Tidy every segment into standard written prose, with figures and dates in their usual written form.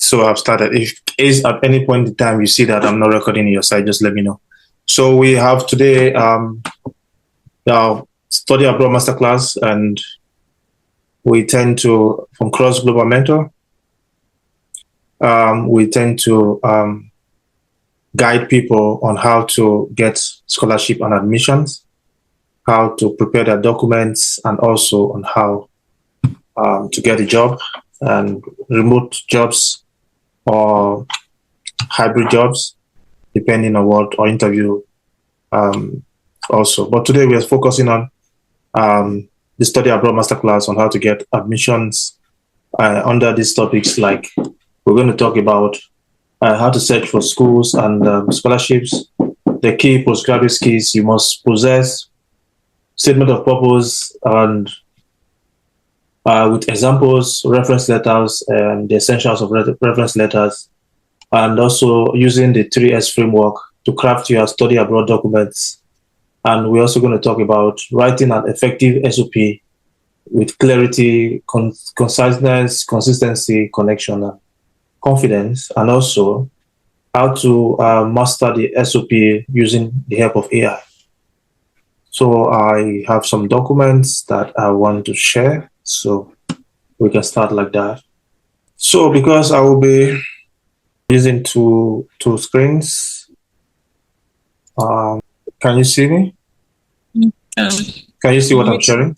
So I've started. If is at any point in time you see that I'm not recording your side, just let me know. So we have today our study abroad masterclass, and we tend to from Cross Global Mentor. We tend to guide people on how to get scholarship and admissions, how to prepare their documents, and also on how to get a job and remote jobs or hybrid jobs, depending on what, or interview also. But today we are focusing on the study abroad masterclass on how to get admissions under these topics. Like we're going to talk about how to search for schools and scholarships, the key postgraduate skills you must possess, statement of purpose, and with examples, reference letters, and the essentials of reference letters, and also using the 3S framework to craft your study abroad documents. And we're also going to talk about writing an effective SOP with clarity, conciseness, consistency, connection, and confidence, and also how to master the SOP using the help of AI. So I have some documents that I want to share, so we can start like that. So because I will be using two screens, can you see me? Can you see what I'm sharing?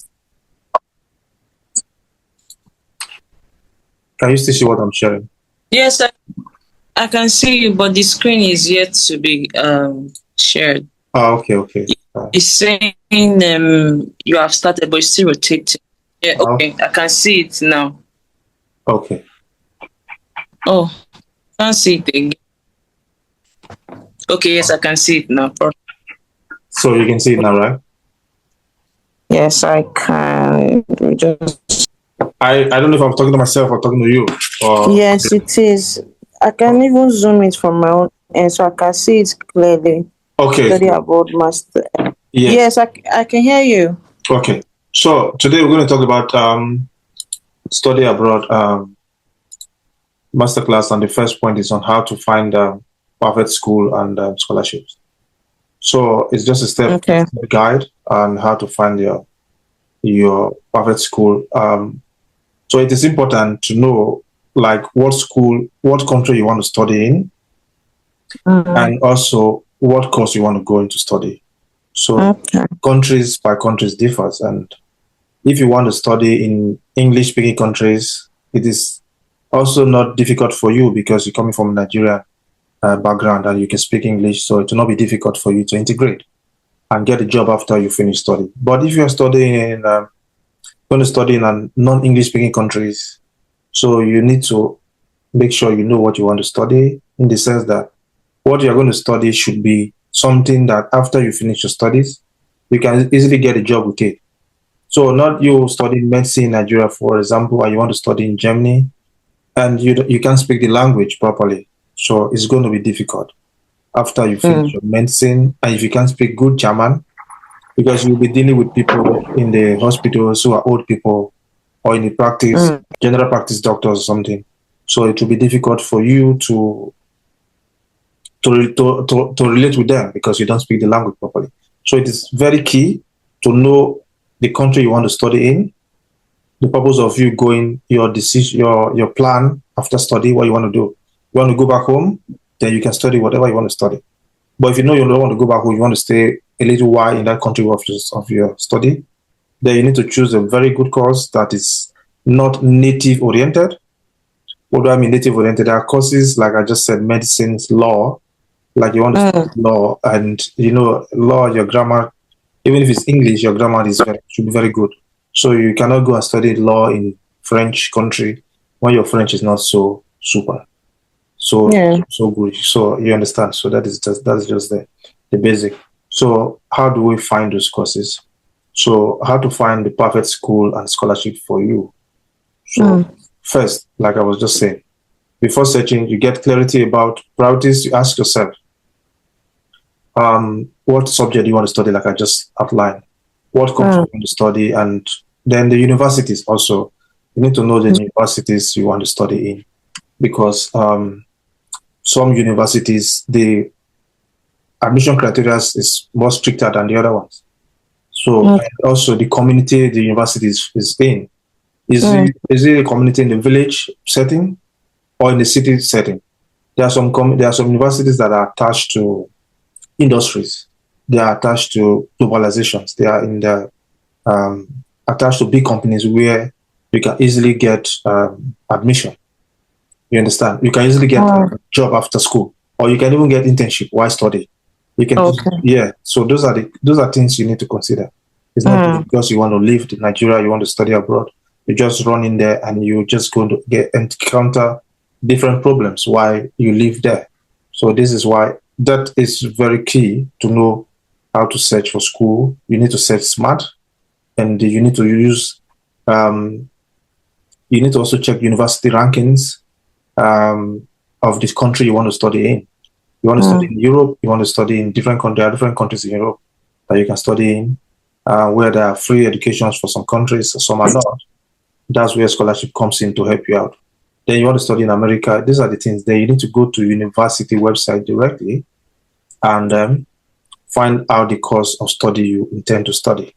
Can you still see what I'm sharing? Yes, I can see you, but the screen is yet to be shared. Oh, okay. It's saying you have started, but it's still rotating. Yeah, okay, I can see it now. Okay. Oh, I can't see it again. Okay, yes, I can see it now. So you can see it now, right? Yes, I can. I don't know if I'm talking to myself or talking to you. Yes, it is. I can even zoom it from my own end, so I can see it clearly. Okay. Study abroad master. Yes, I can hear you. Okay. So today we're going to talk about study abroad masterclass, and the first point is on how to find perfect school and scholarships. So it's just a step guide on how to find your perfect school. So it is important to know like what school, what country you want to study in, and also what course you want to go into study. So countries by countries differs, and if you want to study in English-speaking countries, it is also not difficult for you because you're coming from Nigeria background and you can speak English, so it will not be difficult for you to integrate and get a job after you finish studying. But if you're studying in going to study in non-English speaking countries, so you need to make sure you know what you want to study, in the sense that what you're going to study should be something that after you finish your studies, you can easily get a job with it. So not you studying medicine in Nigeria, for example, and you want to study in Germany, and you can't speak the language properly. So it's going to be difficult after you finish your medicine, and if you can't speak good German, because you'll be dealing with people in the hospitals who are old people, or in the practice, general practice doctors or something. So it will be difficult for you to relate with them because you don't speak the language properly. So it is very key to know the country you want to study in, the purpose of you going, your decision, your plan after study, what you want to do. You want to go back home, then you can study whatever you want to study. But if you know you don't want to go back home, you want to stay a little while in that country of your study, then you need to choose a very good course that is not native oriented. What do I mean native oriented? There are courses, like I just said, medicine, law, like you want to study law, and law, your grammar, even if it's English, your grammar should be very good. So you cannot go and study law in French country when your French is not so super, so good. So you understand. So that's just the basic. So how do we find those courses? So how to find the perfect school and scholarship for you? So first, like I was just saying, before searching, you get clarity about priorities. You ask yourself, what subject you want to study, like I just outlined, what country you want to study, and then the universities also. You need to know the universities you want to study in. because some universities, the admission criteria is more stricter than the other ones. So and also the community the university is in. Is it a community in the village setting or in the city setting? There are some universities that are attached to industries. They are attached to globalizations. They are in the attached to big companies where you can easily get admission. You understand? You can easily get a job after school, or you can even get internship while studying. You can, So those are things you need to consider. It's not because you want to leave Nigeria, you want to study abroad. You just run in there and you just going to encounter different problems while you live there. So this is why that is very key to know how to search for school. You need to search smart, and you need to use. You need to also check university rankings of this country you want to study in. You want to study in Europe. You want to study in different countries. There are different countries in Europe that you can study in, where there are free educations for some countries, some are not. That's where scholarship comes in to help you out. Then you want to study in America. These are the things. Then you need to go to university website directly and find out the course of study you intend to study.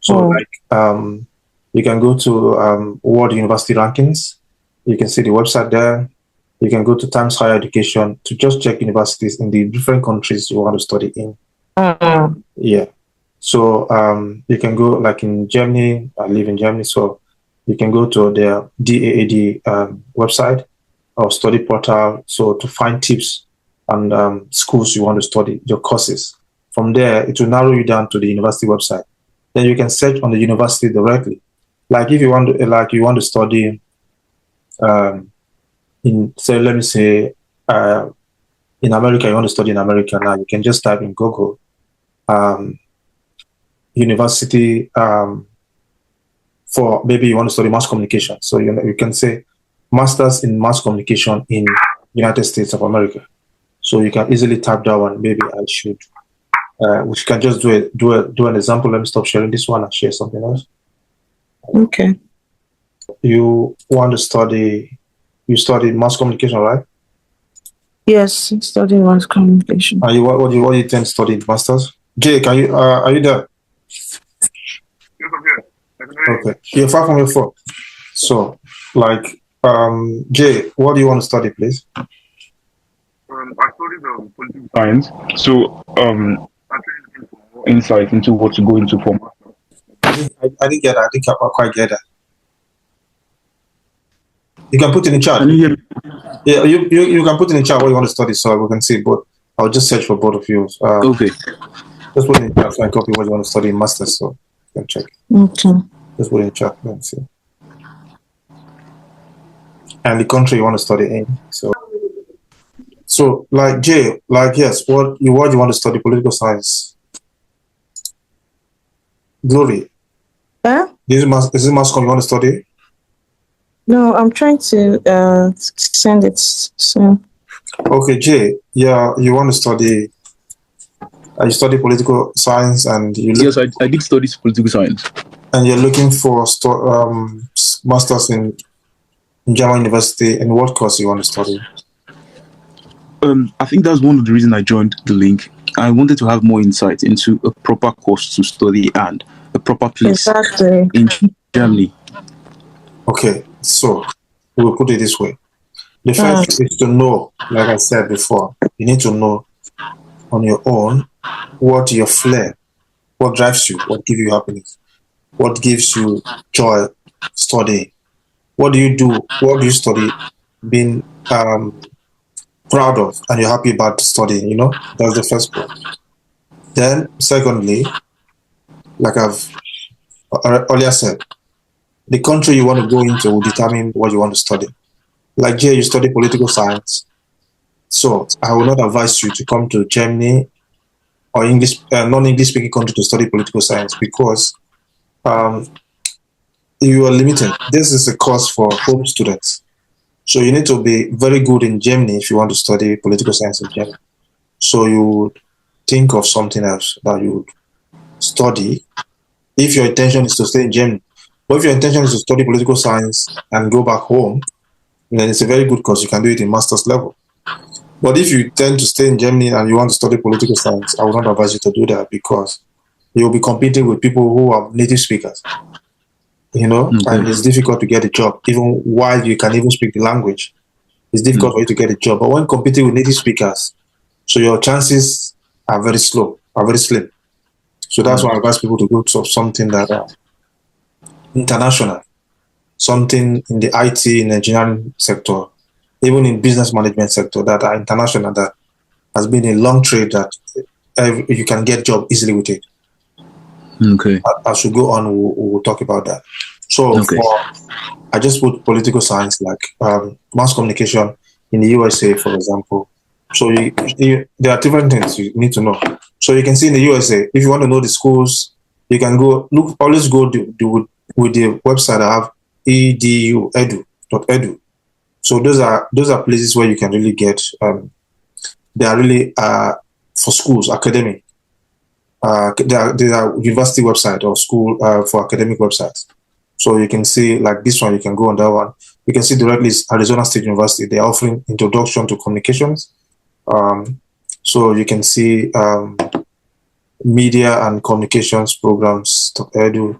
So you can go to World University Rankings. You can see the website there. You can go to Times Higher Education to just check universities in the different countries you want to study in. Yeah. So you can go like in Germany. I live in Germany, so you can go to their DAAD website or study portal, so to find tips and schools you want to study, your courses. From there, it will narrow you down to the university website. Then you can search on the university directly. Like if you want to study in, say, let me say, in America, you want to study in America now, you can just type in Google university for maybe you want to study mass communication. So you can say Masters in Mass Communication in United States of America. So you can easily type that one. Maybe I should, which can just do an example. Let me stop sharing this one and share something else. Okay. You want to study, you study mass communication, right? Yes, studying mass communication. Are you what do you intend to study in masters? Jake, are you there? Yes, I'm here. Okay, you're far from your phone. So, like, Jay, what do you want to study, please? I studied political science, so actually looking for more insight into what to go into for masters. I didn't get that. I think I quite get that. You can put in the chat. Can you hear me? Yeah, you can put in the chat what you want to study, so we can see both. I'll just search for both of you. Okay. Just put in the chat so I copy what you want to study in masters, so you can check. Okay. Just put in the chat. Let's see. And the country you want to study in. So like Jay, like yes, what you want to study? Political science. Glory. Huh? Is it mass comm you want to study? No, I'm trying to send it soon. Okay, Jay. Yeah, you want to study? You study political science, and Yes, I did study political science. And you're looking for masters in German University. And what course you want to study? I think that's one of the reasons I joined the link. I wanted to have more insight into a proper course to study and a proper place in Germany. Okay, so we'll put it this way. The first is to know, like I said before, you need to know on your own what your flair, what drives you, what gives you happiness, what gives you joy studying. What do you study being proud of and you're happy about studying, That's the first point. Then secondly, like I've earlier said, the country you want to go into will determine what you want to study. Like Jay, you study political science. So I will not advise you to come to Germany or non-English speaking country to study political science because you are limited. This is a course for home students. So you need to be very good in Germany if you want to study political science in Germany. So you would think of something else that you would study if your intention is to stay in Germany. But if your intention is to study political science and go back home, then it's a very good course. You can do it in master's level. But if you tend to stay in Germany and you want to study political science, I would not advise you to do that, because you'll be competing with people who are native speakers, and it's difficult to get a job. Even while you can even speak the language, it's difficult for you to get a job. But when competing with native speakers, so your chances are very slim. So that's why I advise people to go to something that international, something in the IT, in the engineering sector, even in business management sector, that are international, that has been a long trade, that you can get job easily with it. Okay. As we go on, we'll talk about that. So I just put political science, like mass communication in the USA, for example. So there are different things you need to know. So you can see in the USA, if you want to know the schools, you can always go with the website I have, edu.edu. So those are places where you can really get, they are really for schools, academic. They are university website or school for academic websites. So you can see, like this one, you can go on that one. You can see directly Arizona State University. They're offering introduction to communications. So you can see media and communications programs, edu,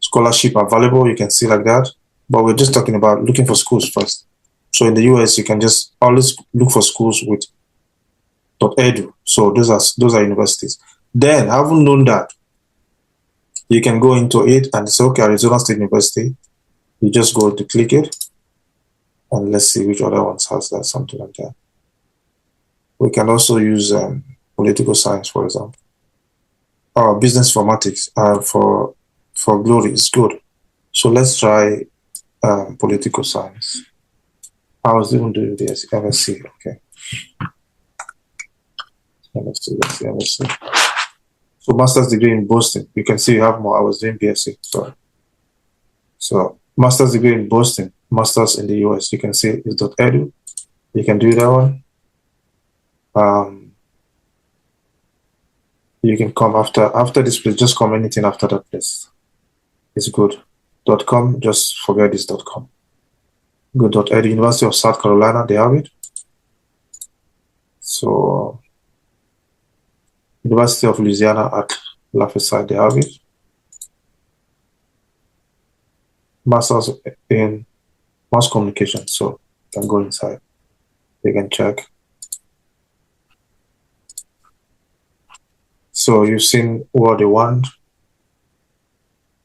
scholarship available. You can see like that. But we're just talking about looking for schools first. So in the US, you can just always look for schools with .edu. So those are universities. Then, having known that, you can go into it and say, okay, Arizona State University. You just go to click it, and let's see which other ones has that, something like that. We can also use political science, for example. Business informatics for Glory is good. So let's try political science. I was even doing this, MSc, okay. MSc. So master's degree in Boston. You can see you have more. I was doing BSc, sorry. So master's degree in Boston, master's in the US. You can see is .edu. You can do that one. You can come after this place. Just come anything after that place. It's good. .com. Just forget this .com. Good. .edu. University of South Carolina. They have it. So University of Louisiana at Lafayette. They have it. Masters in mass communication. So you can go inside. You can check. So you've seen what they want.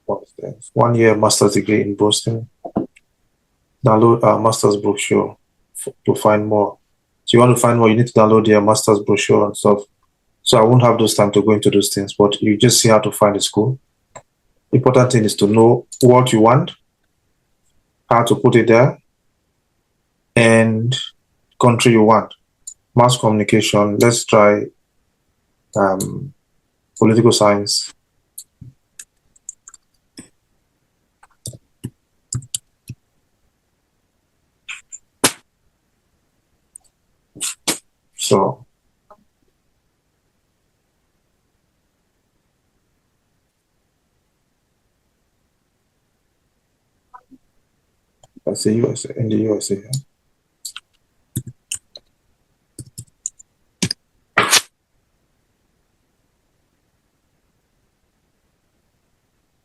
What's this? 1 year master's degree in Boston. Download our master's brochure to find more. So you want to find more, you need to download their master's brochure and stuff. So I won't have those time to go into those things, but you just see how to find a school. Important thing is to know what you want, how to put it there, and country you want. Mass communication, let's try political science. So that's the USA, in the USA.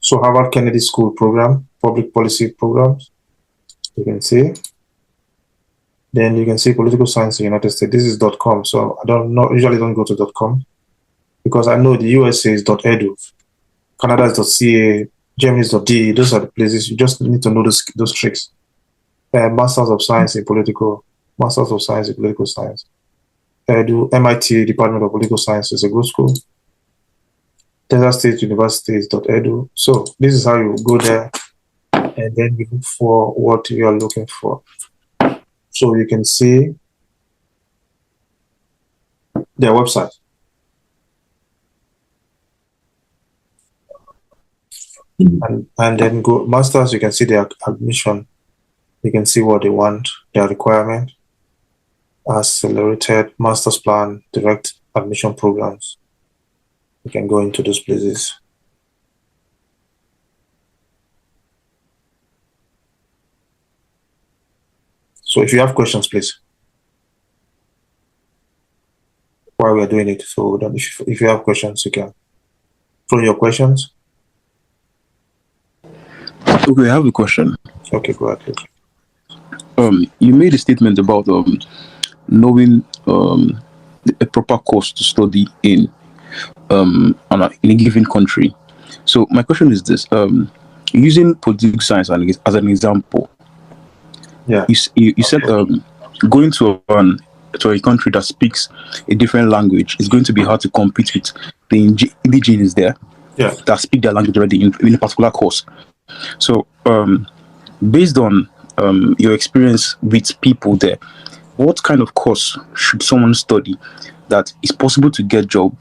So Harvard Kennedy School program, public policy programs, you can see. Then you can see political science in the United States. This is .com, so I usually don't go to .com because I know the USA is .edu, Canada is .ca, Germany is .de. Those are the places. You just need to know those tricks. Masters of Science in Political Science. MIT Department of Political Science is a good school. Texas State University is .edu. So this is how you go there, and then you look for what you are looking for. So you can see their website. And then go masters, you can see their admission. You can see what they want, their requirement, accelerated master's plan, direct admission programs. You can go into those places. So if you have questions, please, while we are doing it. So then if you have questions, you can throw your questions. Okay, I have a question. Okay, go ahead, please. You made a statement about knowing a proper course to study in a given country. So my question is this: using political science as an example, Yeah, you said going to a country that speaks a different language is going to be hard to compete with the indigenous there yeah, that speak their language already in a particular course. So based on your experience with people there, what kind of course should someone study that is possible to get job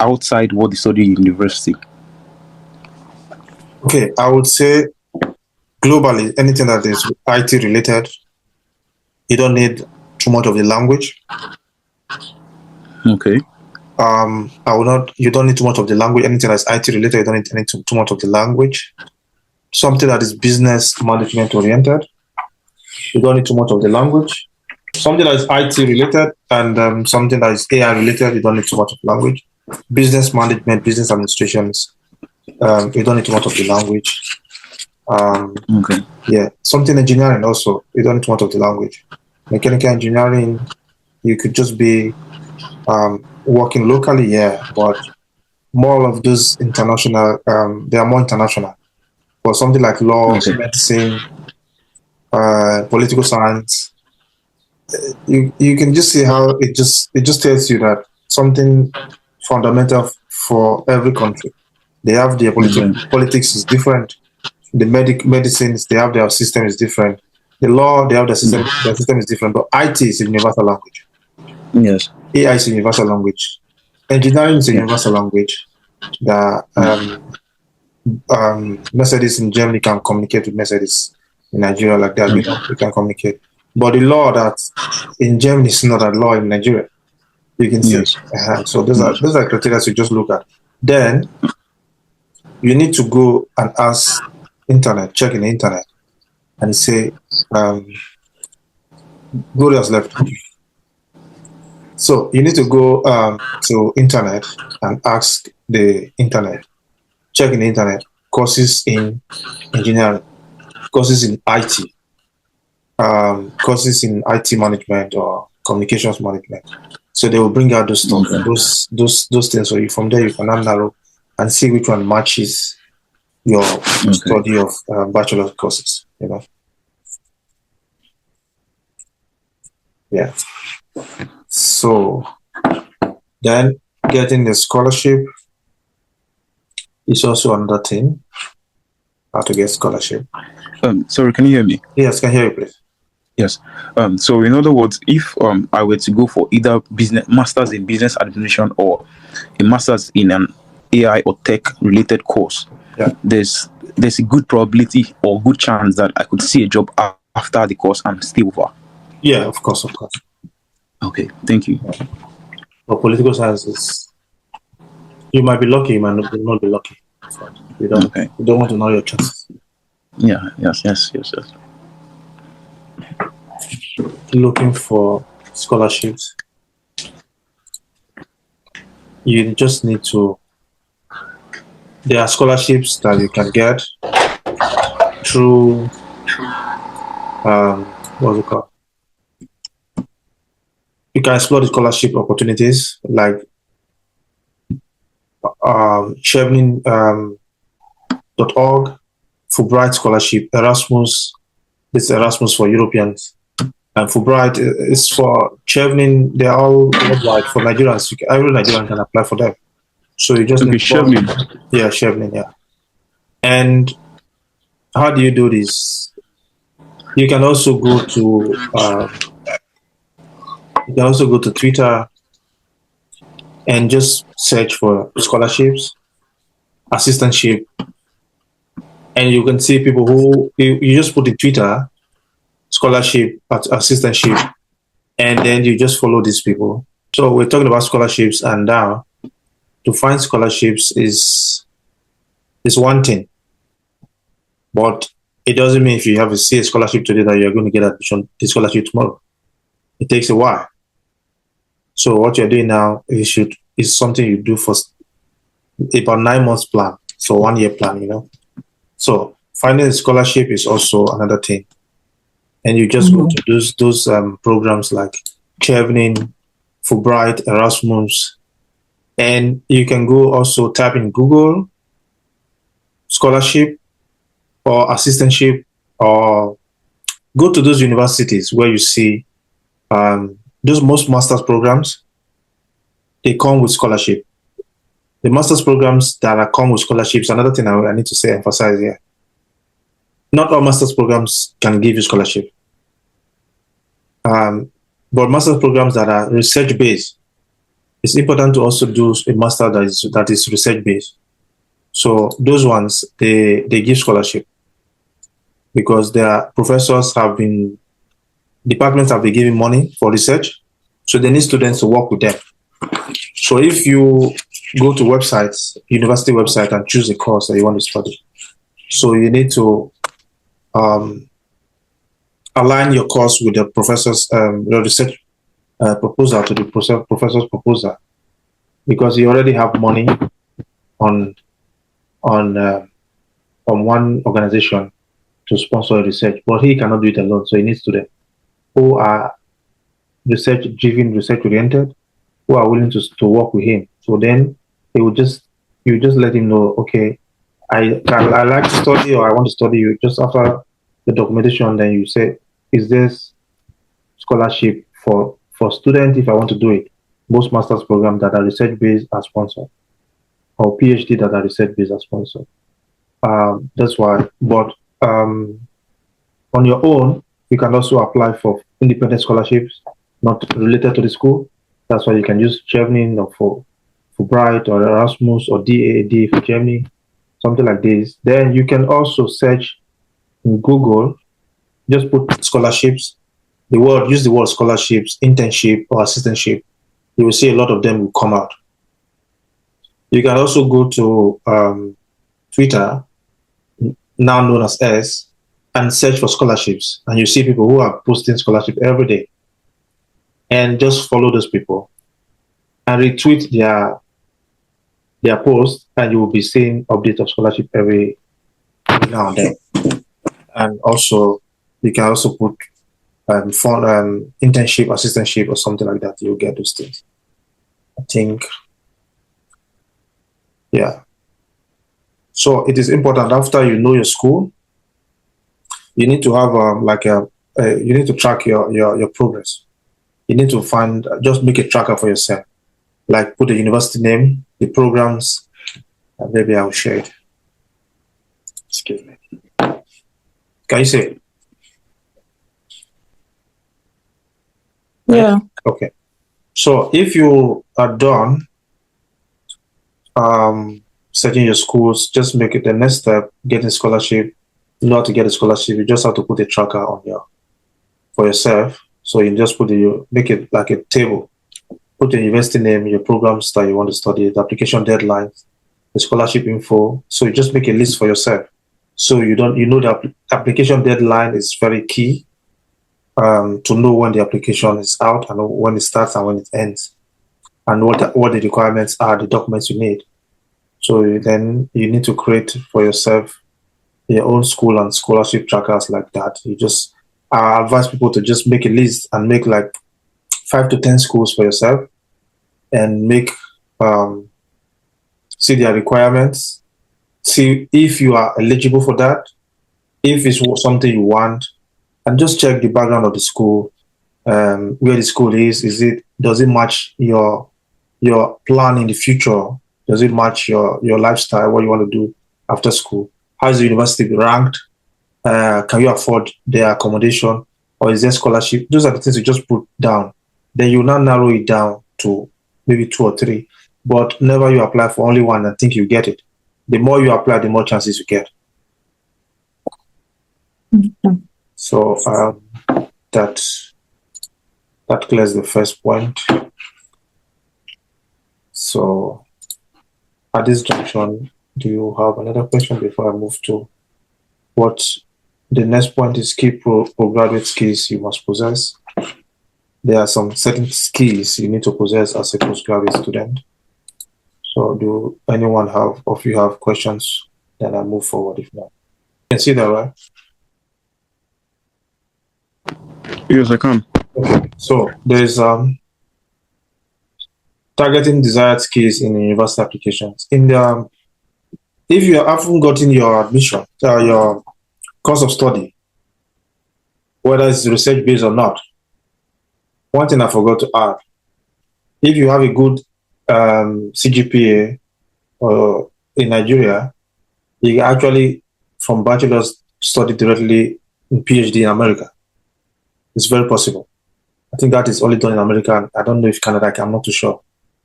outside what they study in university? Okay, I would say globally, anything that is IT related, you don't need too much of the language. Okay. You don't need too much of the language. Anything that's IT related, you don't need too much of the language. Something that is business management oriented, you don't need too much of the language. Something that is IT related and something that is AI related, you don't need too much of language. Business management, business administrations, you don't need too much of the language. Okay. Yeah, something engineering also, you don't need too much of the language. Mechanical engineering, you could just be working locally, yeah, but more of those international, they are more international. But something like law, Okay. medicine, political science, you can just see how it just tells you that something fundamental for every country. They have their politics is different. The medicines, they have their system is different. The law, they have their system. Their system is different. But IT is a universal language. Yes. AI is a universal language. Engineering is a universal language. The Mercedes in Germany can communicate with Mercedes in Nigeria like that. We can communicate. But the law that in Germany is not a law in Nigeria. You can see. Yes. So those are criteria to just look at. Then you need to go and ask internet, check in the internet, and say, Gloria's left. So you need to go to internet and ask the internet, check in the internet, courses in engineering, courses in IT, courses in IT management or communications management. So they will bring out those stuff, those things. So from there you can narrow and see which one matches your study of bachelor courses. You know. Yeah. So then getting the scholarship is also another thing. How to get scholarship. Sorry, can you hear me? Yes, can hear you, please. Yes. So in other words, if I were to go for either masters in business administration or a masters in an AI or tech related course, there's a good probability or good chance that I could see a job after the course and stay over. Yeah, of course. Okay, thank you. For political sciences, you might be lucky, you might not be lucky. You don't want to know your chances. Yeah, yes. Looking for scholarships, you just need to. There are scholarships that you can get through what's it called? You can explore the scholarship opportunities like Chevening.org, Fulbright scholarship, Erasmus. This is Erasmus for Europeans. And Fulbright is for Chevening. They're all worldwide for Nigerians. Every Nigerian can apply for them. So you just need to Chevening, yeah. And how do you do this? You can also go to Twitter and just search for scholarships, assistantship, and you can see people who you just put in Twitter scholarship, assistantship, and then you just follow these people. So we're talking about scholarships, and now to find scholarships is one thing, but it doesn't mean if you have a CA scholarship today that you're going to get admission the scholarship tomorrow. It takes a while. So what you're doing now is something you do for about 9 months plan, so 1 year plan, So finding a scholarship is also another thing, and you just go to those programs like Chevening, Fulbright, Erasmus, and you can go also type in Google scholarship or assistantship, or go to those universities where you see those most master's programs. They come with scholarship. The master's programs that come with scholarships, another thing I need to emphasize here. Not all master's programs can give you scholarship. But master's programs that are research-based, it's important to also do a master that is research-based. So those ones, they give scholarship because their professors departments have been giving money for research, so they need students to work with them. So if you go to university website, and choose a course that you want to study, so you need to align your course with the professor's your research proposal to the professor's proposal, because you already have money on one organization to sponsor research, but he cannot do it alone. So he needs students who are research-driven, research-oriented, who are willing to work with him. So then you just let him know, okay, I like to study, or I want to study. You just after the documentation, then you say, is this scholarship for students if I want to do it? Most master's programs that are research-based are sponsored, or PhD that are research-based are sponsored. That's why. But on your own, you can also apply for independent scholarships not related to the school. That's why you can use Chevening or for Fulbright or Erasmus or DAAD for Germany, something like this. Then you can also search in Google, just put scholarships, use the word scholarships, internship or assistantship. You will see a lot of them will come out. You can also go to Twitter, now known as S, and search for scholarships, and you see people who are posting scholarship every day, and just follow those people and retweet their posts, and you will be seeing updates of scholarship every now and then. And also you can also put internship, assistantship, or something like that. You'll get those things, I think. Yeah. So it is important, after you know your school, you need to have you need to track your progress. You need to just make a tracker for yourself. Like put the university name, the programs, and maybe I'll share it. Excuse me. Can you say it? Yeah. Okay. So if you are done setting your schools, just make it the next step, getting scholarship. You know how to get a scholarship, you just have to put a tracker on for yourself. So you just make it like a table. Put the university name, your programs that you want to study, the application deadlines, the scholarship info. So you just make a list for yourself. So the application deadline is very key to know when the application is out, and when it starts and when it ends, and what the requirements are, the documents you need. So then you need to create for yourself your own school and scholarship trackers like that. I advise people to just make a list and make like 5 to 10 schools for yourself, and see their requirements, see if you are eligible for that, if it's something you want, and just check the background of the school, where the school is. Does it match your plan in the future? Does it match your lifestyle, what you want to do after school? How is the university ranked? Can you afford their accommodation, or is there scholarship? Those are the things you just put down. Then you now narrow it down to maybe 2 or 3, but never you apply for only one and think you get it. The more you apply, the more chances you get. Mm-hmm. So that clears the first point. So at this junction, do you have another question before I move to what the next point is key postgraduate skills you must possess. There are some certain skills you need to possess as a postgraduate student. So do anyone of you have questions? Then I'll move forward if not. You can see that, right? Yes, I can. Okay. So there's targeting desired skills in university applications. If you haven't gotten your admission, your course of study, whether it's research based or not, one thing I forgot to add: if you have a good CGPA in Nigeria, you can actually, from bachelor's, study directly in PhD in America. It's very possible. I think that is only done in America. I don't know if Canada, I'm not too sure.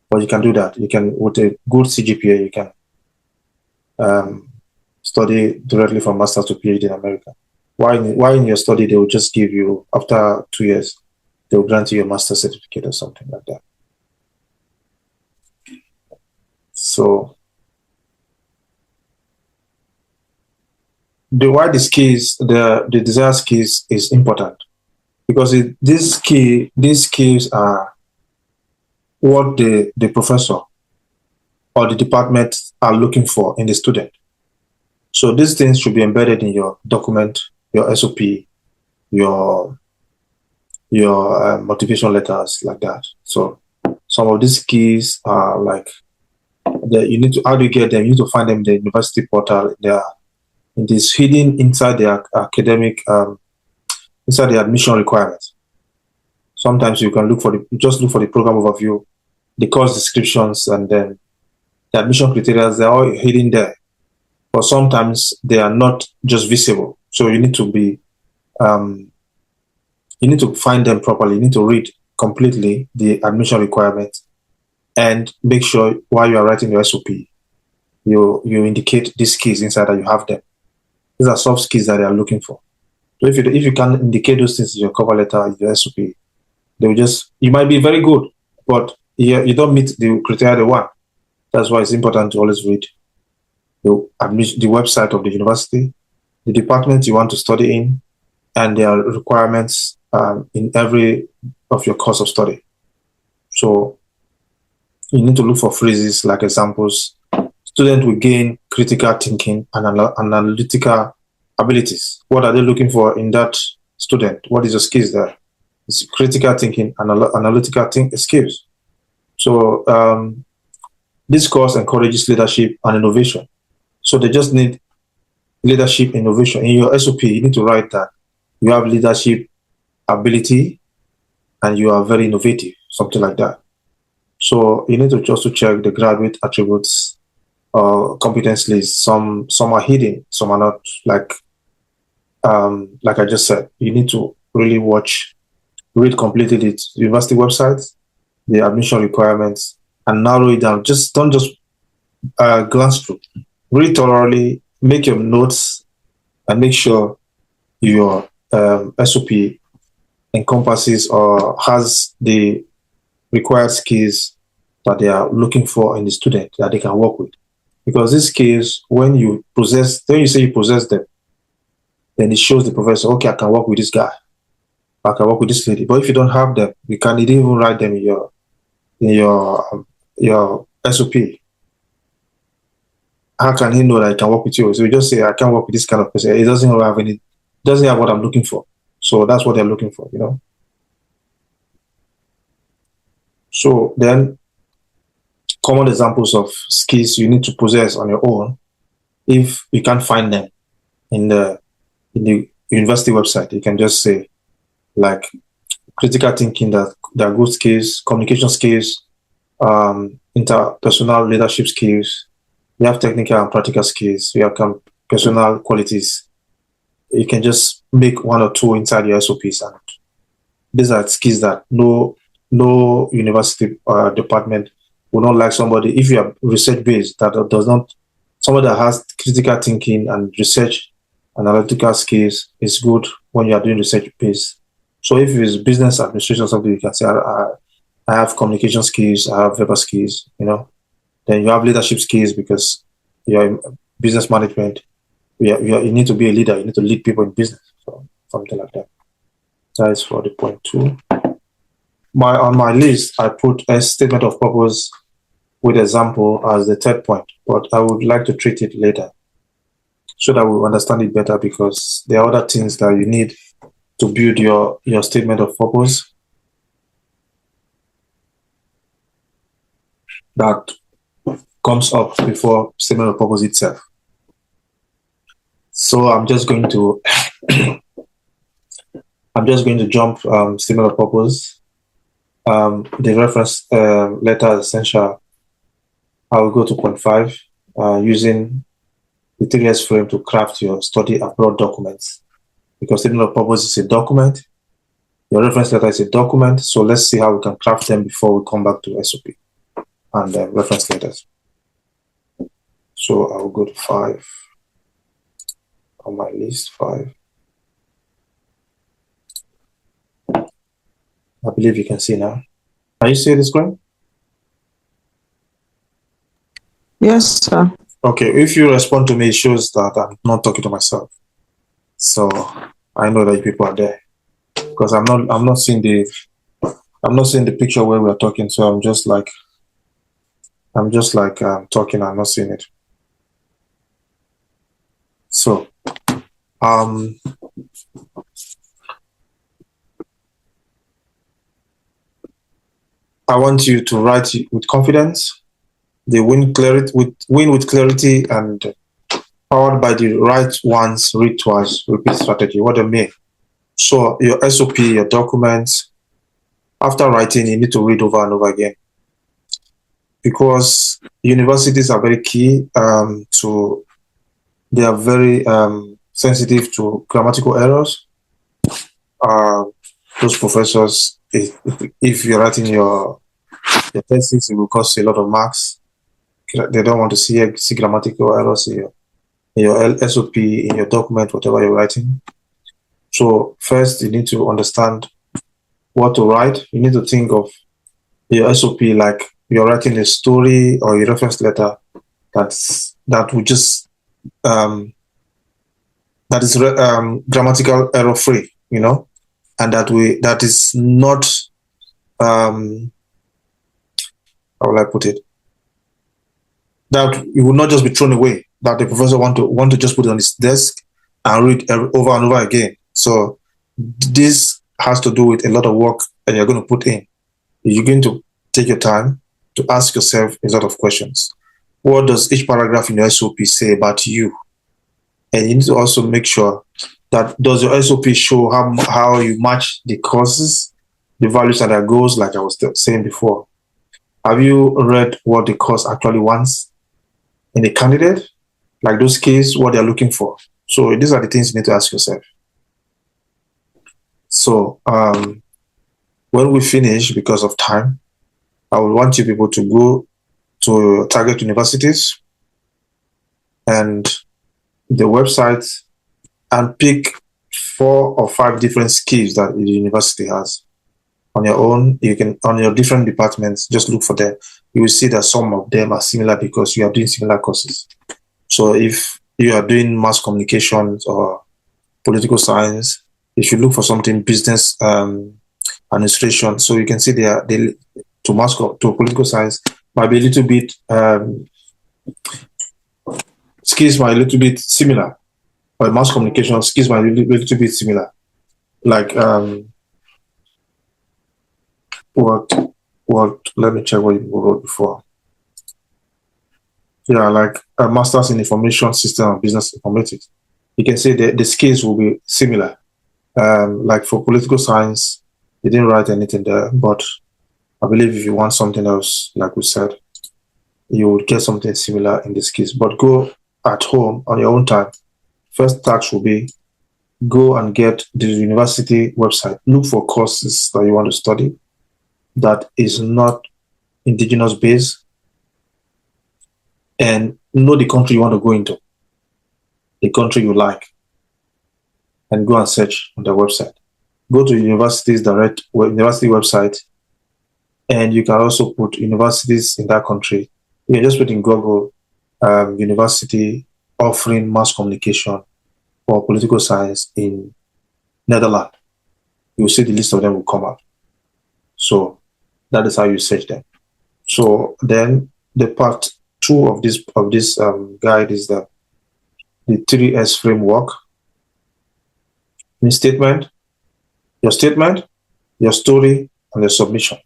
But you can do that. You can, with a good CGPA, you can study directly from master's to PhD in America. While in your study, they will just give you, after 2 years, they will grant you a master's certificate or something like that. So, why the skills, the desired skills is important, because these skills are what the professor or the department are looking for in the student. So these things should be embedded in your document, your SOP, your motivation letters, like that. So some of these skills are like how do you get them? You need to find them in the university portal. They are in this hidden inside the academic, inside the admission requirements. Sometimes you can look for the program overview, the course descriptions, and then the admission criteria. They're all hidden there, but sometimes they are not just visible. So you need to be, you need to find them properly. You need to read completely the admission requirements and make sure while you are writing your SOP, you indicate these skills inside that you have them. These are soft skills that they are looking for. So if you can indicate those things in your cover letter, in your SOP, they will you might be very good, but you don't meet the criteria they want. That's why it's important to always read the website of the university, the department you want to study in, and their requirements in every of your course of study. So you need to look for phrases like examples. Student will gain critical thinking and analytical abilities. What are they looking for in that student? What is the skills there? It's critical thinking and analytical skills. So this course encourages leadership and innovation. So they just need leadership, innovation. In your SOP, you need to write that you have leadership ability and you are very innovative, something like that. So you need to just check the graduate attributes competence list. Some are hidden, some are not. Like I just said, you need to really read completely the university website, the admission requirements, and narrow it down. Don't just glance through. Read thoroughly, make your notes, and make sure your SOP encompasses or has the required skills that they are looking for in the student that they can work with. Because these skills, when you say you possess them, then it shows the professor, okay, I can work with this guy, I can work with this lady. But if you don't have them, you can't even write them in your SOP. How can he know that I can work with you? So you just say, I can't work with this kind of person. It doesn't have what I'm looking for. So that's what they're looking for, you know. So then, common examples of skills you need to possess on your own, if you can't find them in the university website, you can just say, like, critical thinking, that there are good skills, communication skills, interpersonal leadership skills. You have technical and practical skills. You have personal qualities. You can just make one or two inside your SOPs, and these are skills that no university department will not like somebody. If you are research based, somebody that has critical thinking and research analytical skills is good when you are doing research based. So if it's business administration or something, you can say, I have communication skills, I have verbal skills, you know. Then you have leadership skills because you're in business management. you need to be a leader. You need to lead people in business. So something like that. That is for the point 2. On my list, I put a statement of purpose with example as the 3rd point, but I would like to treat it later so that we understand it better, because there are other things that you need to build your statement of purpose that comes up before statement of purpose itself. So I'm just going to jump statement of purpose. The reference letter is essential. I will go to point 5, using the 3S frame to craft your study abroad documents, because statement of purpose is a document. Your reference letter is a document. So let's see how we can craft them before we come back to SOP and reference letters. So I will go to 5 on my list. 5. I believe you can see now. Can you see the screen? Yes, sir. Okay, if you respond to me, it shows that I'm not talking to myself. So I know that you people are there, because I'm not seeing the picture where we're talking. So I'm just like talking. I'm not seeing it. So I want you to write with confidence. They win with clarity and powered by the right once, read twice, repeat strategy. What do I mean? So your SOP, your documents, after writing, you need to read over and over again, because universities are very key they are very sensitive to grammatical errors. Those professors, if you're writing your thesis, it will cost you a lot of marks. They don't want to see grammatical errors in your SOP, in your document, whatever you're writing. So first, you need to understand what to write. You need to think of your SOP like you're writing a story or a reference letter that would just that is grammatical error free, and that is not how will I put it? That it will not just be thrown away, that the professor want to just put it on his desk and read over and over again. So this has to do with a lot of work that you're going to put in. You're going to take your time to ask yourself a lot of questions. What does each paragraph in your SOP say about you? And you need to also make sure that does your SOP show how you match the courses, the values and their goals, like I was saying before. Have you read what the course actually wants in a candidate? Like those skills, what they're looking for. So these are the things you need to ask yourself. So when we finish, because of time, I would want you people to go to target universities and the website and pick 4 or 5 different skills that the university has. On your own, you can, on your different departments, just look for them. You will see that some of them are similar because you are doing similar courses. So if you are doing mass communications or political science, you should look for something business administration. So you can see to political science might be a little bit skills might be a little bit similar, or mass communication skills might be a little bit similar. Like let me check what you wrote before. Yeah, like a master's in information system and business informatics. You can say the skills will be similar. Like for political science, you didn't write anything there, but I believe if you want something else, like we said, you would get something similar in the skills. But go at home on your own time. First task will be go and get the university website. Look for courses that you want to study that is not indigenous based, and know the country you want to go into, the country you like, and go and search on their website. Go to university's university website, and you can also put universities in that country. You can just put in Google university offering mass communication or political science in Netherlands. You'll see the list of them will come out. So that is how you search them. So then the part 2 of this guide is the 3S framework. Statement, your story, and the submission.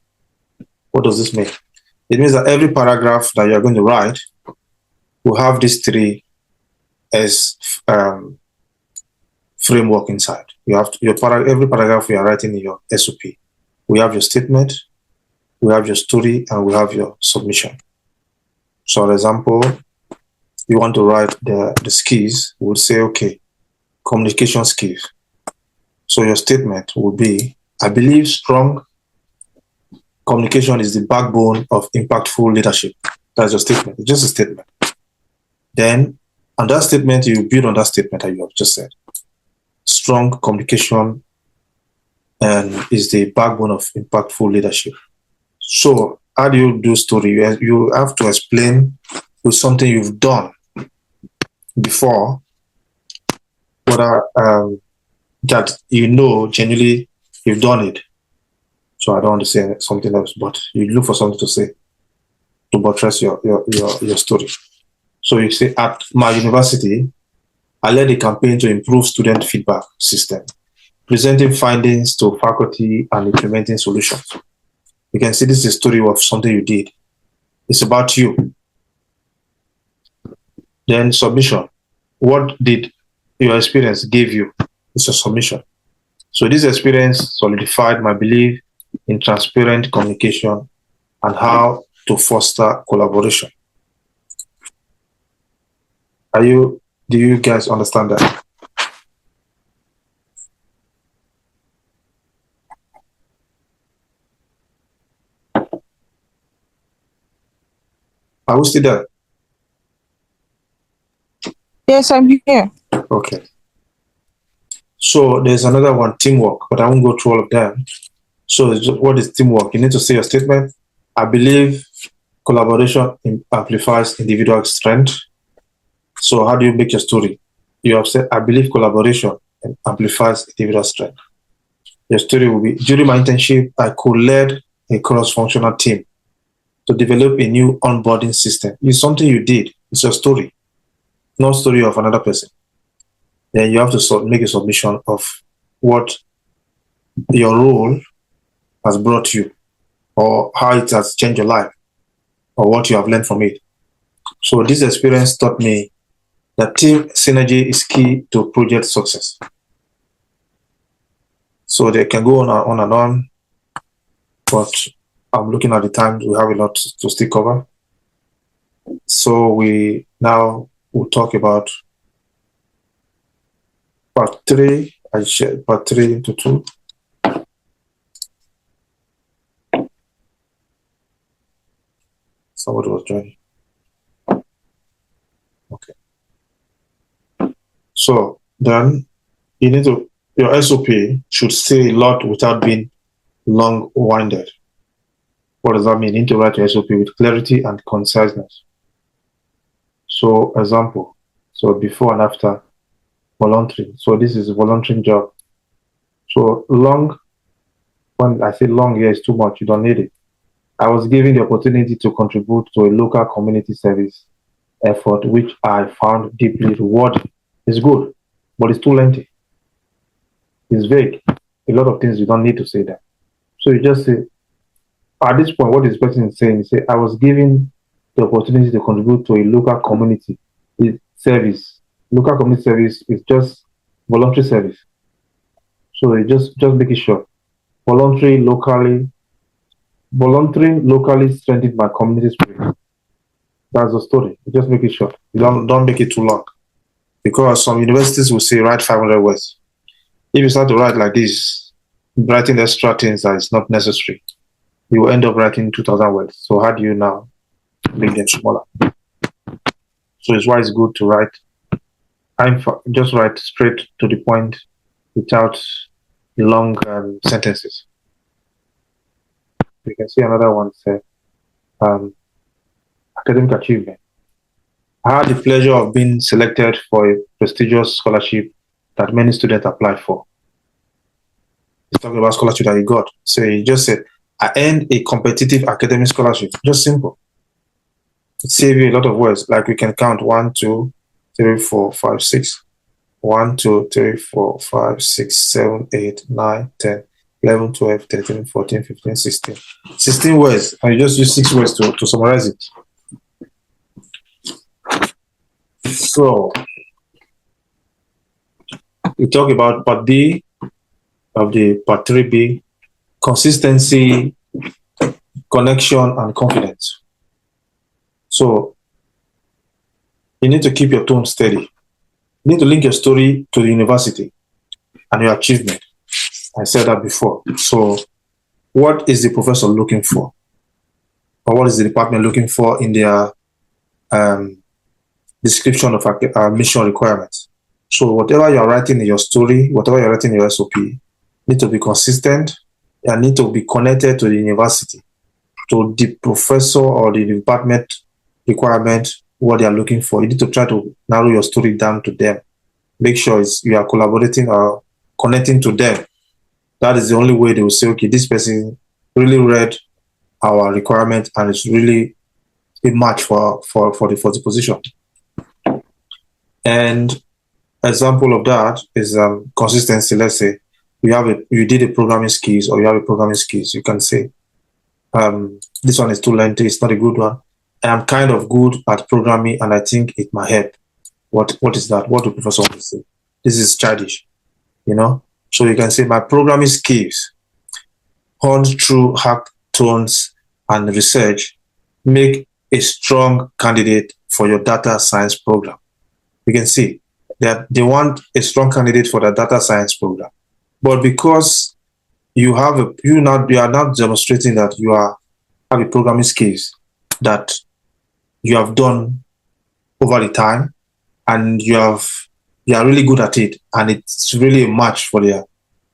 What does this mean? It means that every paragraph that you're going to write will have these 3 as framework inside. You have every paragraph you are writing in your SOP. We have your statement, we have your story, and we have your submission. So, for example, you want to write the skills, we'll say, okay, communication skills. So your statement will be, I believe strong communication is the backbone of impactful leadership. That's your statement. It's just a statement. Then, on that statement, you build on that statement that you have just said. Strong communication is the backbone of impactful leadership. So, how do you do story? You have to explain with something you've done before, whether that genuinely you've done it. So I don't want to say something else, but you look for something to say to buttress your story. So you say, at my university, I led a campaign to improve student feedback system, presenting findings to faculty and implementing solutions. You can see this is a story of something you did. It's about you. Then submission. What did your experience give you? It's a submission. So this experience solidified my belief in transparent communication and how to foster collaboration. Do you guys understand that? Are we still there? Yes, I'm here. Okay. So there's another one, teamwork, but I won't go through all of them. So what is teamwork? You need to say your statement. I believe collaboration amplifies individual strength. So how do you make your story? You have said, I believe collaboration amplifies individual strength. Your story will be, during my internship, I co-led a cross-functional team to develop a new onboarding system. It's something you did. It's your story, not story of another person. Then you have to make a submission of what your role has brought you, or how it has changed your life, or what you have learned from it. So this experience taught me that team synergy is key to project success. So they can go on and on, but I'm looking at the time, we have a lot to still cover. So we now will talk about part 3. I shared part 3 into 2. Somebody was joining. Okay. So then you need to, your SOP should say a lot without being long-winded. What does that mean? You need to write your SOP with clarity and conciseness. So example, so before and after volunteering. So this is a volunteering job. So long, when I say long here is too much, you don't need it. I was given the opportunity to contribute to a local community service effort, which I found deeply rewarding. It's good, but it's too lengthy. It's vague. A lot of things you don't need to say that. So you just say, at this point, what this person is saying, say, I was given the opportunity to contribute to a local community service. Local community service is just voluntary service. So you just make it short. Volunteering locally strengthened my community spirit. That's the story. You just make it short. You don't make it too long. Because some universities will say write 500 words. If you start to write like this, writing extra things that is not necessary, you will end up writing 2,000 words. So how do you now make them smaller? So it's why it's good to write. Just write straight to the point without long sentences. You can see another one say academic achievement. I had the pleasure of being selected for a prestigious scholarship that many students applied for. He's talking about scholarship that he got. So he just said, I earned a competitive academic scholarship. Just simple. It saves you a lot of words. Like we can count 1, 2, 3, 4, 5, 6. 1, 2, 3, 4, 5, 6, 7, 8, 9, 10, 11, 12, 13, 14, 15, 16. 16 words. And you just use 6 words to summarize it. So, we talk about part B of the part 3B, consistency, connection, and confidence. So, you need to keep your tone steady. You need to link your story to the university and your achievement. I said that before. So, what is the professor looking for? Or what is the department looking for in their description of our mission requirements? So, whatever you're writing in your story, whatever you're writing in your SOP, need to be consistent and need to be connected to the university, to the professor or the department requirement, what they are looking for. You need to try to narrow your story down to them. Make sure you are collaborating or connecting to them. That is the only way they will say, okay, this person really read our requirement and it's really a match for the position. And example of that is consistency. Let's say you did a programming skills or you have a programming skills. You can say, this one is too lengthy, it's not a good one. I'm kind of good at programming and I think it might help. What is that? What do professor want to say? This is childish, you know? So you can say my programming skills, honed through hackathons and research, make a strong candidate for your data science program. You can see that they want a strong candidate for the data science program. But because you are not demonstrating that you have a programming skills that you have done over the time, and you are really good at it, and it's really a match for their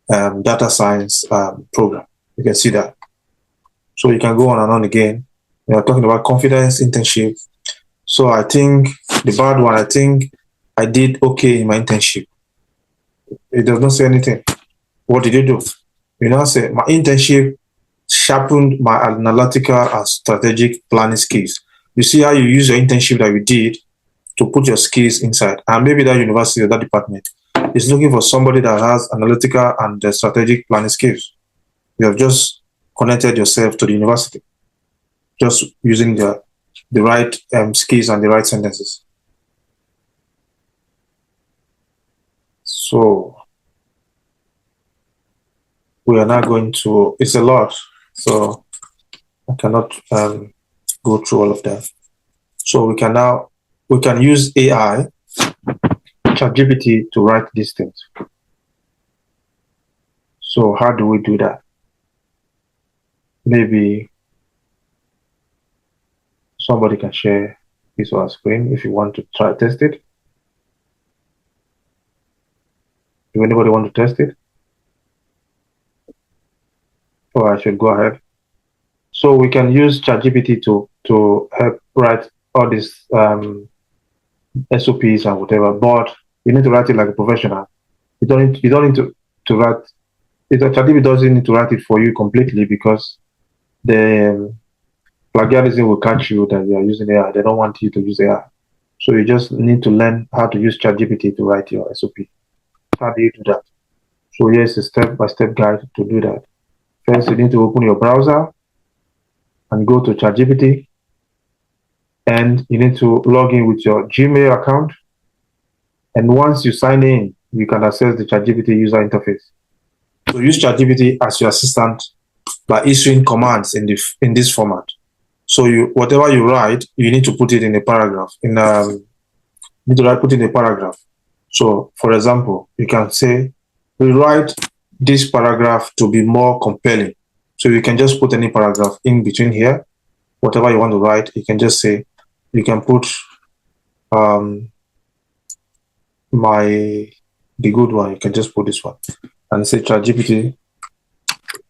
data science program. You can see that. So you can go on and on again. We are talking about confidence, internship. So I think the bad one, I think I did okay in my internship. It does not say anything. What did you do? You know, say my internship sharpened my analytical and strategic planning skills. You see how you use your internship that you did to put your skills inside. And maybe that university or that department is looking for somebody that has analytical and strategic planning skills. You have just connected yourself to the university, just using the right skills and the right sentences. So we are now going to, it's a lot, so I cannot go through all of that. So we can use AI, ChatGPT, to write these things. So how do we do that? Maybe somebody can share his or her screen if you want to try test it. Do anybody want to test it? Or I should go ahead. So we can use ChatGPT to help write all these SOPs and whatever, but you need to write it like a professional. You don't need to write it. ChatGPT doesn't need to write it for you completely, because the plagiarism will catch you that you are using AI. They don't want you to use AI. So you just need to learn how to use ChatGPT to write your SOP. How do you do that? So here's a step-by-step guide to do that. First, you need to open your browser and go to ChatGPT. And you need to log in with your Gmail account. And once you sign in, you can access the ChatGPT user interface. So use ChatGPT as your assistant by issuing commands in this format. So whatever you write, you need to put it in a paragraph. Put in a paragraph. So, for example, you can say, rewrite this paragraph to be more compelling. So you can just put any paragraph in between here. Whatever you want to write, you can just say, you can put the good one. You can just put this one and say ChatGPT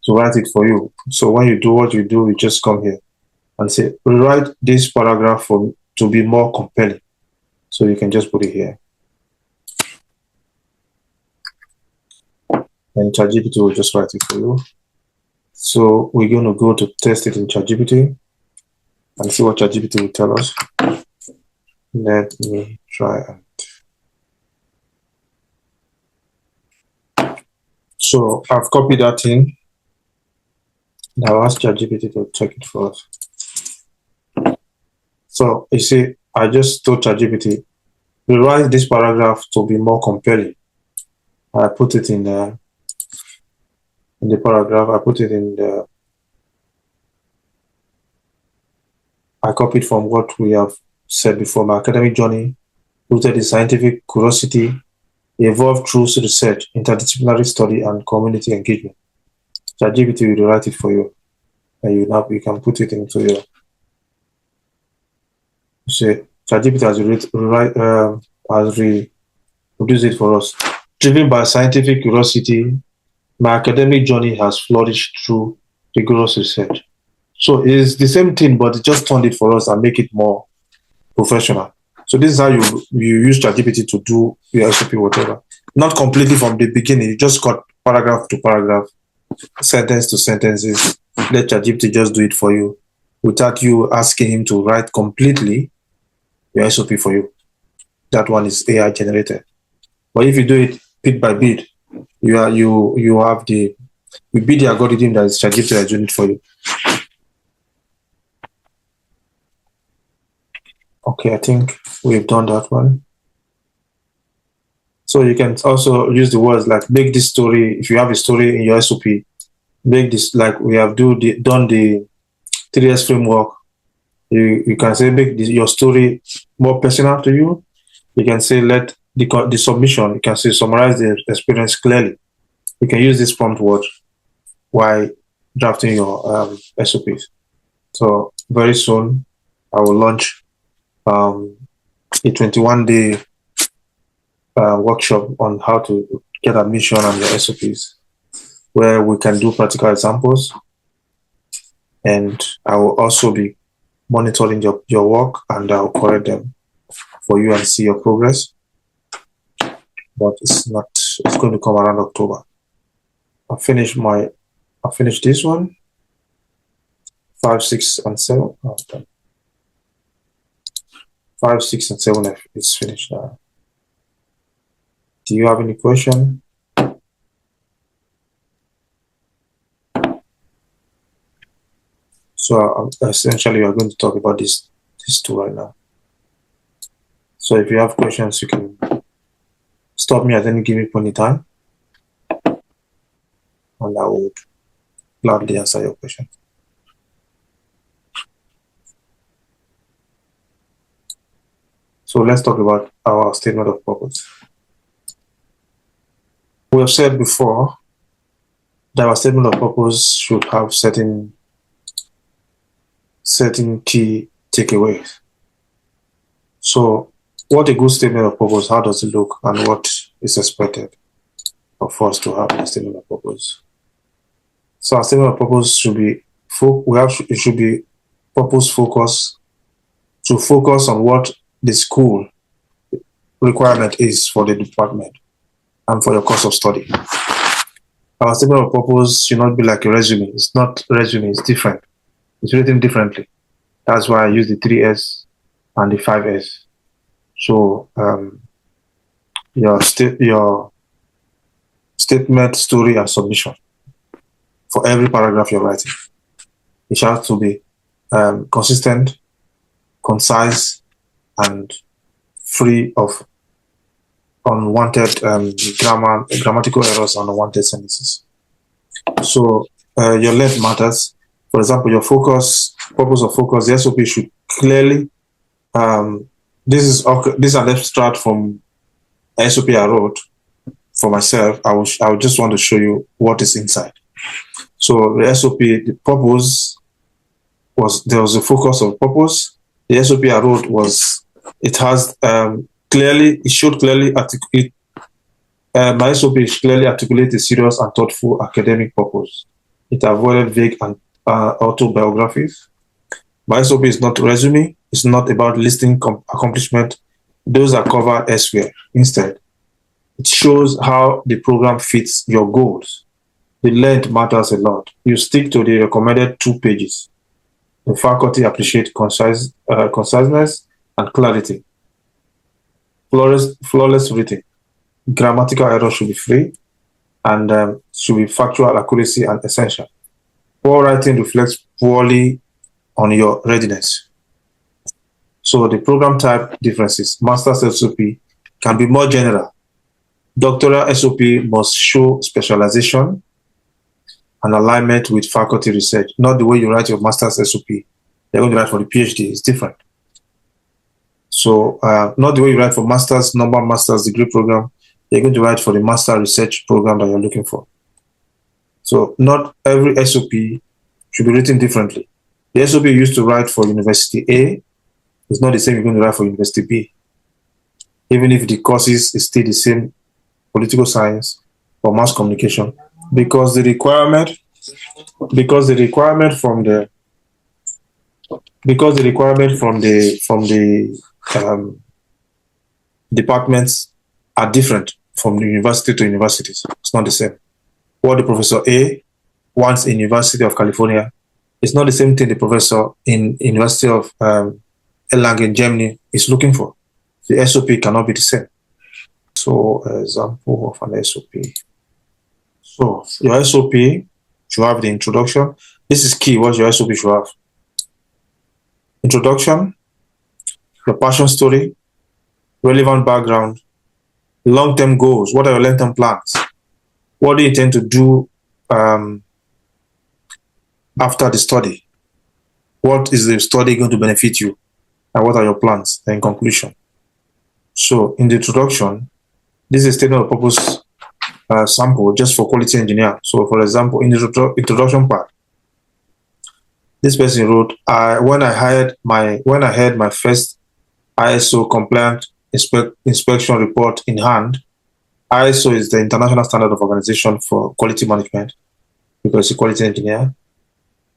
to write it for you. So when you do what you do, you just come here and say, rewrite this paragraph to be more compelling. So you can just put it here. And ChatGPT will just write it for you. So we're going to go to test it in ChatGPT and see what ChatGPT will tell us. Let me try it. So I've copied that in. Now ask ChatGPT to check it for us. So you see, I just told ChatGPT, rewrite this paragraph to be more compelling. I put it in the paragraph. I put it in the. I copied from what we have said before. My academic journey, rooted in scientific curiosity, evolved through research, interdisciplinary study, and community engagement. ChatGPT will write it for you, and you can put it into your. Say ChatGPT has reproduced it for us. Driven by scientific curiosity, my academic journey has flourished through rigorous research. So it's the same thing, but it just turned it for us and make it more professional. So this is how you use ChatGPT to do your SOP, whatever. Not completely from the beginning. You just cut paragraph to paragraph, sentence to sentences. Let ChatGPT just do it for you without you asking him to write completely your SOP for you. That one is AI generated. But if you do it bit by bit, you beat the algorithm that is ChatGPT that is doing it for you. Okay, I think we've done that one. So you can also use the words like make this story. If you have a story in your SOP, make this like we have done the 3S framework. You can say make your story more personal to you. You can say let the submission. You can say summarize the experience clearly. You can use this prompt word while drafting your SOPs. So very soon I will launch a 21-day workshop on how to get admission on your SOPs, where we can do practical examples, and I will also be monitoring your work, and I'll correct them for you and see your progress. But it's going to come around October. I'll finish this one. 5, 6, and 7. 5, 6, and 7 is finished now. Do you have any question? So essentially, we are going to talk about these two right now. So if you have questions, you can stop me at any given point in time, and I will gladly answer your question. So let's talk about our statement of purpose. We have said before that our statement of purpose should have certain key takeaways. So what a good statement of purpose, how does it look, and what is expected of us to have a statement of purpose? So our statement of purpose should be purpose focused, to focus on what the school requirement is for the department and for your course of study. Our statement of purpose should not be like a resume. It's not resume, it's different. It's written differently. That's why I use the 3S and the 5S. So your statement, story, and submission for every paragraph you're writing. It has to be consistent, concise, and free of unwanted grammatical errors and unwanted sentences. So your length matters. For example, your purpose of focus, the SOP should clearly. This is an abstract from SOP I wrote for myself. I would just want to show you what is inside. So the SOP, the purpose there was a focus of purpose. The SOP I wrote showed clearly articulate. My SOP clearly articulates a serious and thoughtful academic purpose. It avoided vague and autobiographies. My SOP is not a resume. It's not about listing accomplishment. those are covered elsewhere. Instead, it shows how the program fits your goals. The length matters a lot. You stick to the recommended 2 pages. The faculty appreciate conciseness and clarity. Flawless writing. Grammatical errors should be free, and should be factual accuracy and essential. Poor writing reflects poorly on your readiness. So the program type differences. Master's SOP can be more general. Doctoral SOP must show specialization and alignment with faculty research. Not the way you write your master's SOP. You're going to write for the PhD. It's different. So not the way you write for master's, normal master's degree program. You're going to write for the master research program that you're looking for. So not every SOP should be written differently. The SOP you used to write for University A is not the same you're going to write for University B. Even if the courses is still the same, political science or mass communication, because the requirement from the departments are different from university to universities. It's not the same. What the Professor A wants in University of California is not the same thing the professor in University of Erlangen in Germany is looking for. The SOP cannot be the same. So, example of an SOP. So, your SOP should have the introduction. This is key, what your SOP should have. Introduction, your passion story, relevant background, long-term goals. What are your long-term plans? What do you intend to do after the study? What is the study going to benefit you? And what are your plans? In conclusion. So in the introduction, this is a statement of purpose sample just for quality engineer. So for example, in the introduction part, this person wrote, when I had my first ISO compliant inspection report in hand. ISO is the International Standard of Organization for Quality Management, because a quality engineer.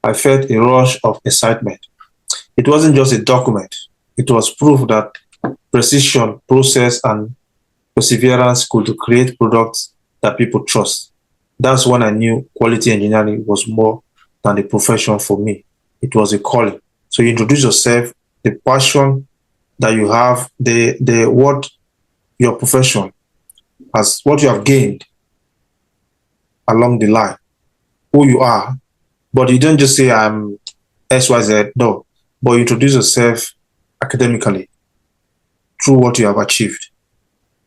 I felt a rush of excitement. It wasn't just a document. It was proof that precision, process, and perseverance could create products that people trust. That's when I knew quality engineering was more than a profession for me. It was a calling. So you introduce yourself, the passion that you have, what your profession as what you have gained along the line, who you are, but you don't just say I'm XYZ, no, but you introduce yourself academically through what you have achieved,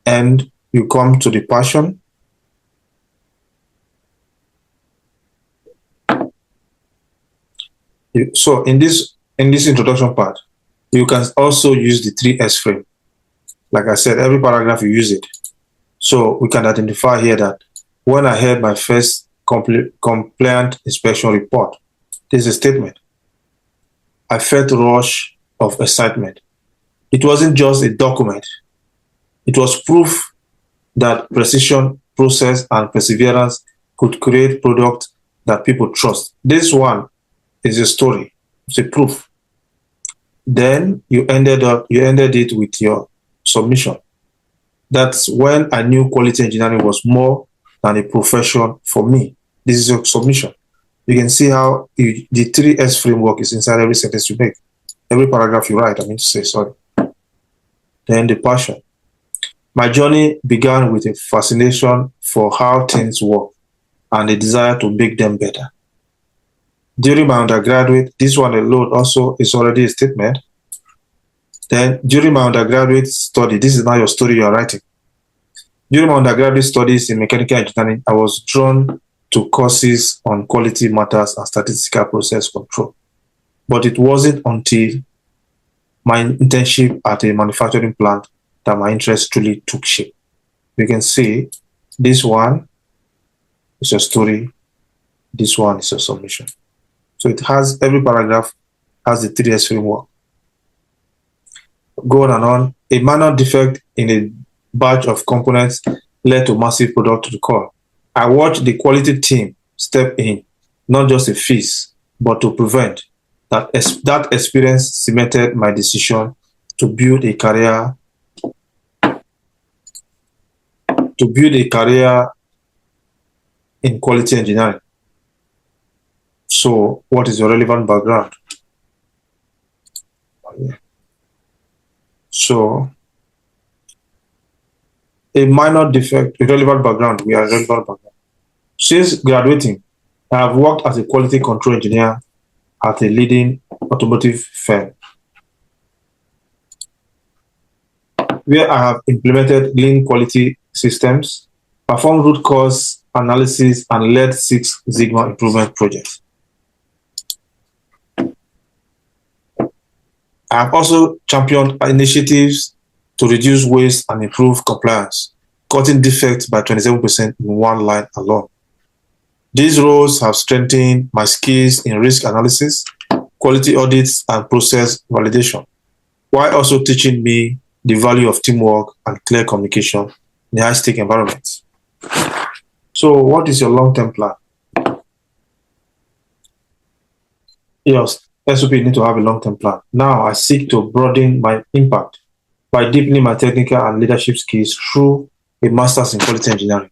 and you come to the passion. So in this introduction part, you can also use the 3S frame. Like I said, every paragraph you use it. So we can identify here that when I had my first compliant inspection report, this is a statement. I felt a rush of excitement. It wasn't just a document. It was proof that precision, process, and perseverance could create products that people trust. This one is a story. It's a proof. Then you ended it with your submission. That's when I knew quality engineering was more than a profession for me. This is your submission. You can see how the 3S framework is inside every sentence you make. Every paragraph you write, sorry. Then the passion. My journey began with a fascination for how things work and a desire to make them better. During my undergraduate, this one alone also is already a statement. Then during my undergraduate study, this is now your story you are writing. During my undergraduate studies in mechanical engineering, I was drawn to courses on quality matters and statistical process control. But it wasn't until my internship at a manufacturing plant that my interest truly took shape. You can see this one is a story, this one is a submission. So it has, every paragraph has the 3S framework. Go on and on. A minor defect in a batch of components led to massive product recall. I watched the quality team step in, not just a fix, but to prevent. That experience cemented my decision to build a career to build a career in quality engineering. So what is your relevant background? So a minor defect, irrelevant background, we are relevant background. Since graduating, I have worked as a quality control engineer at a leading automotive firm, where I have implemented lean quality systems, performed root cause analysis, and led 6 Sigma improvement projects. I have also championed initiatives to reduce waste and improve compliance, cutting defects by 27% in one line alone. These roles have strengthened my skills in risk analysis, quality audits, and process validation, while also teaching me the value of teamwork and clear communication in high-stake environments. So what is your long-term plan? Yes, SOP need to have a long-term plan. Now I seek to broaden my impact by deepening my technical and leadership skills through a master's in quality engineering.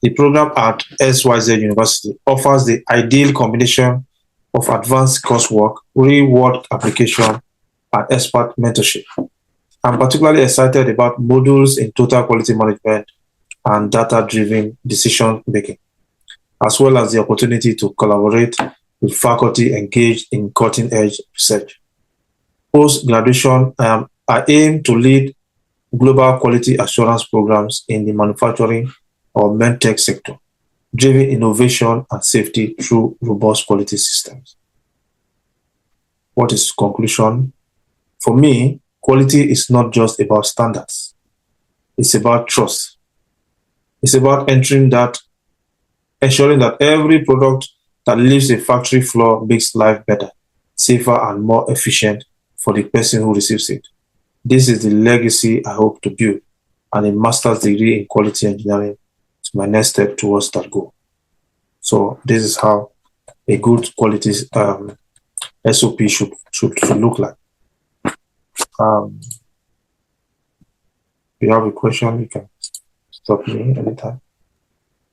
The program at SYZ University offers the ideal combination of advanced coursework, real-world application, and expert mentorship. I'm particularly excited about modules in total quality management and data-driven decision-making, as well as the opportunity to collaborate with faculty engaged in cutting-edge research. Post-graduation, I aim to lead global quality assurance programs in the manufacturing or medtech sector, driving innovation and safety through robust quality systems. What is conclusion? For me, quality is not just about standards. It's about trust. It's about ensuring that every product that leaves a factory floor makes life better, safer, and more efficient for the person who receives it. This is the legacy I hope to build, and a master's degree in quality engineering is my next step towards that goal. So this is how a good quality SOP should look like. If you have a question, you can stop me anytime.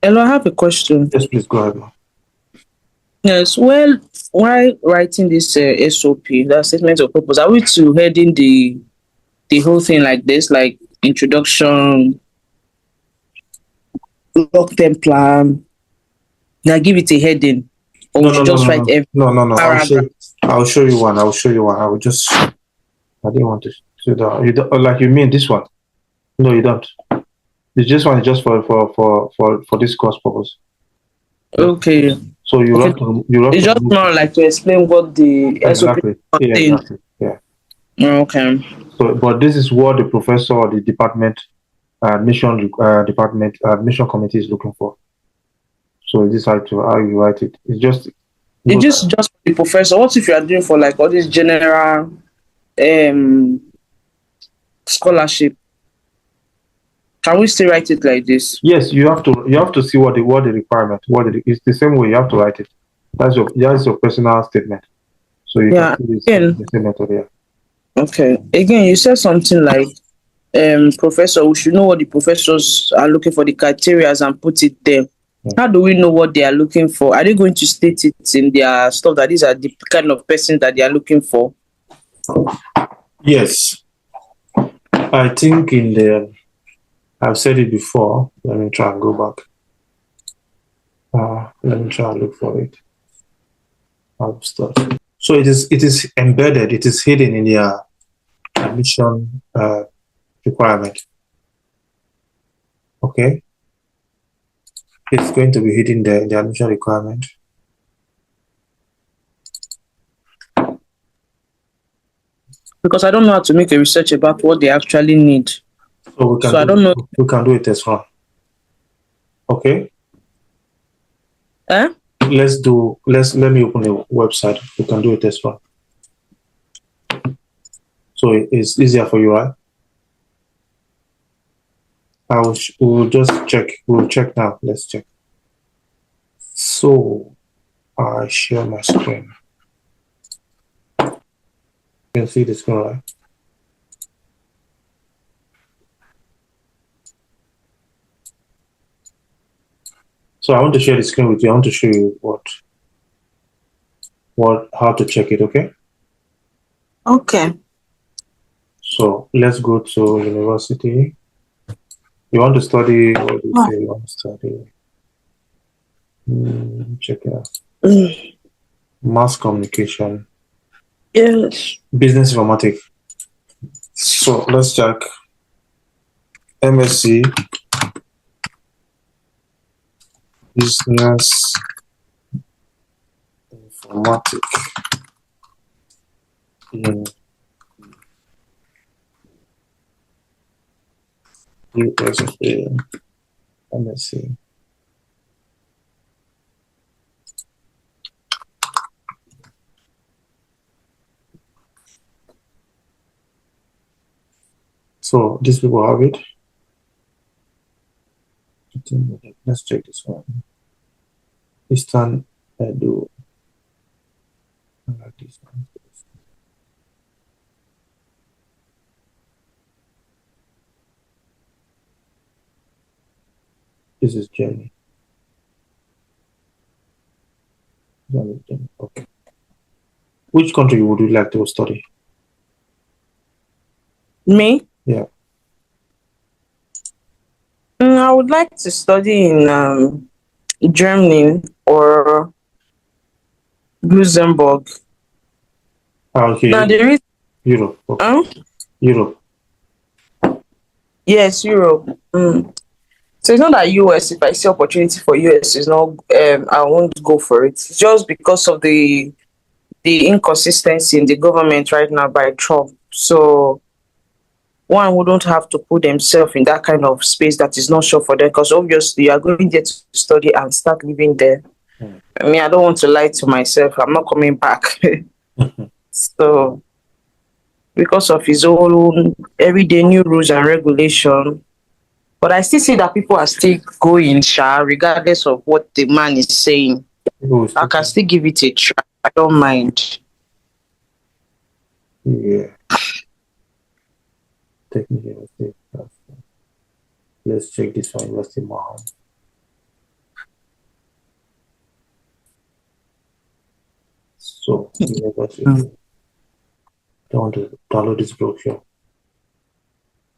Hello, I have a question. Yes, please go ahead, ma'am. Yes, well, while writing this SOP, that statement of purpose, are we to heading the whole thing like this, like introduction, long-term plan? Now give it a heading, or No, we no, should no, just no, write no. every No. paragraph? I'll show you one. I will just. I didn't want to do that. You don't, like you mean this one? No, you don't. This one is just for this course purpose. Okay. So you Okay. have to. You have It's to. just more like to explain what the Exactly. SOP Yeah, contains. exactly. Yeah. Okay. So, but this is what the professor or the department, admission committee is looking for. So this is how you write it. It's just. It's just for the professor. What if you are doing for like all this general scholarship? Can we still write it like this? Yes, you have to see what the requirement, it's the same way you have to write it. That's your personal statement. So you Yeah. can do this Again, the same method here. okay. Again, you said something like professor, we should know what the professors are looking for, the criteria, and put it there. How do we know what they are looking for? Are they going to state it in their stuff that these are the kind of persons that they are looking for? Yes. I think I've said it before. Let me try and go back. Let me try and look for it. I'll start. So it is embedded, it is hidden in their admission requirement. Okay. It's going to be hidden there in the admission requirement. Because I don't know how to make a research about what they actually need. So I don't know. We can do a test run. Okay. Eh? Let me open the website. We can do a test run. So it's easier for you, right? We'll just check. We'll check now. Let's check. So I share my screen. You can see the screen, right? So I want to share the screen with you. I want to show you how to check it, okay? Okay. So let's go to university. You want to study, what do you say you want to study? Check it out. Mass communication. Yes. Business informatics. So let's check MSc Business Informatics in USA. MSc. So these people have it. Let's check this one. Eastern Edu. I like this one. This is Jenny. Okay. Which country would you like to study? Me? Yeah. I would like to study in Germany or Luxembourg. Okay. Now there is Europe. Okay. Europe. Yes, Europe. So it's not that US. If I see opportunity for US, it's not. I won't go for it. It's just because of the inconsistency in the government right now by Trump. So one wouldn't have to put themselves in that kind of space that is not sure for them, because obviously you are going there to study and start living there. I mean, I don't want to lie to myself. I'm not coming back. So because of his own everyday new rules and regulation. But I still see that people are still going, regardless of what the man is saying. I can still give it a try. I don't mind. Yeah. Technically, let's check this one. University Maham. So, university. I want to download this brochure.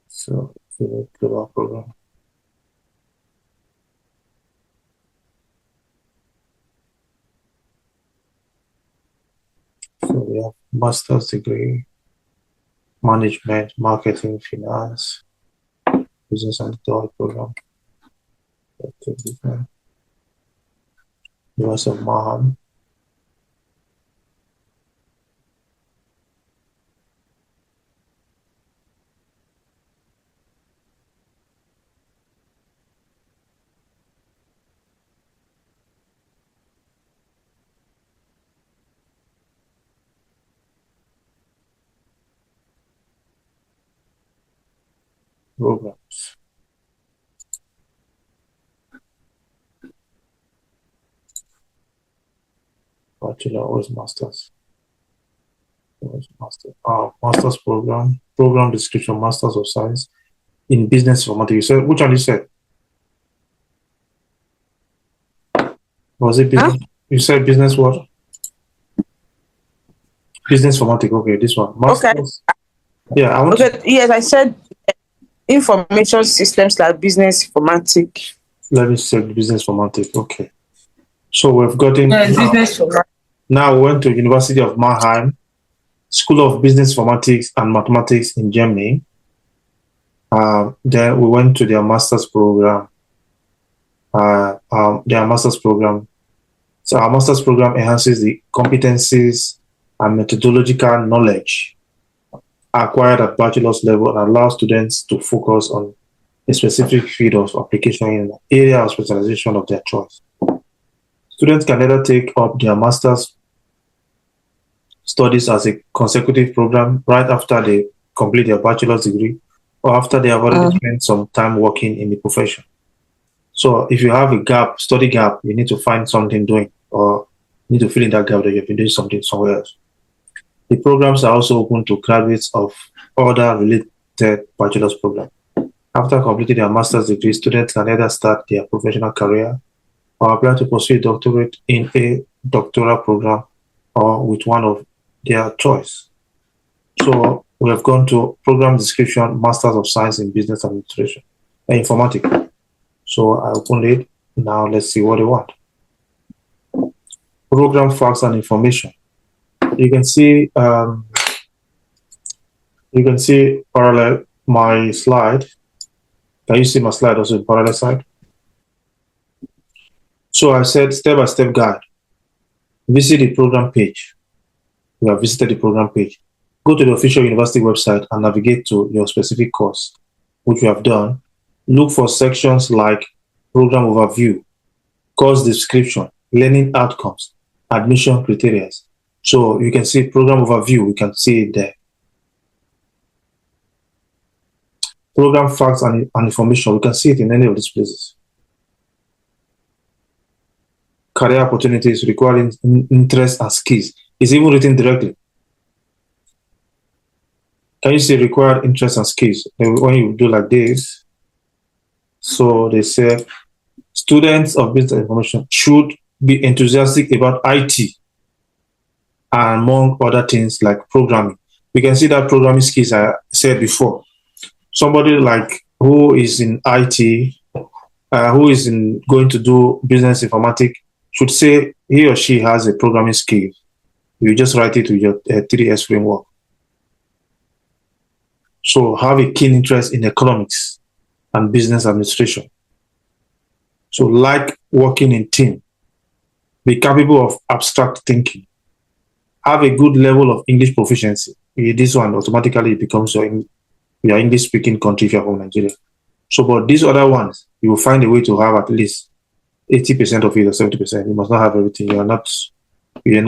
So, select global program. So we have master's degree, management, marketing, finance, business and thought program. University of Maham. Programs. Bachelor or masters. Master's program description, Masters of Science in Business Informatics. You said, which one you said? Was it business? Huh? You said business what? Business Informatics. Okay, this one. Masters. Okay. Yeah, I want to... Yes, I said information systems like business informatics. Let me say business informatics. Okay. So we've gotten... business informatics. Now we went to University of Mannheim, School of Business Informatics and Mathematics in Germany. Then we went to their master's program. Their master's program. So our master's program enhances the competencies and methodological knowledge acquired at bachelor's level and allows students to focus on a specific field of application in an area of specialization of their choice. Students can either take up their master's studies as a consecutive program right after they complete their bachelor's degree or after they have already spent some time working in the profession. So if you have a gap, study gap, you need to find something doing or need to fill in that gap that you've been doing something somewhere else. The programs are also open to graduates of other related bachelor's programs. After completing their master's degree, students can either start their professional career or apply to pursue a doctorate in a doctoral program or with one of their choice. So we have gone to program description, Masters of Science in Business Administration, Informatics. So I opened it. Now let's see what they want. Program facts and information. You can see parallel my slide. Can you see my slide also in parallel side? So I said step-by-step guide. Visit the program page. We have visited the program page. Go to the official university website and navigate to your specific course, which we have done. Look for sections like program overview, course description, learning outcomes, admission criteria. So you can see program overview, we can see it there. Program facts and information, we can see it in any of these places. Career opportunities requiring interest and skills. It's even written directly. Can you see required interest and skills? When you do like this, so they say students of business information should be enthusiastic about IT and among other things like programming. We can see that programming skills I said before. Somebody like who is in IT, who is going to do business informatics should say he or she has a programming skill. You just write it with your 3S framework. So have a keen interest in economics and business administration. So like working in team. Be capable of abstract thinking. Have a good level of English proficiency. This one automatically becomes your English speaking country if you're from Nigeria. So but these other ones, you will find a way to have at least 80% of it or 70%. You must not have everything. We are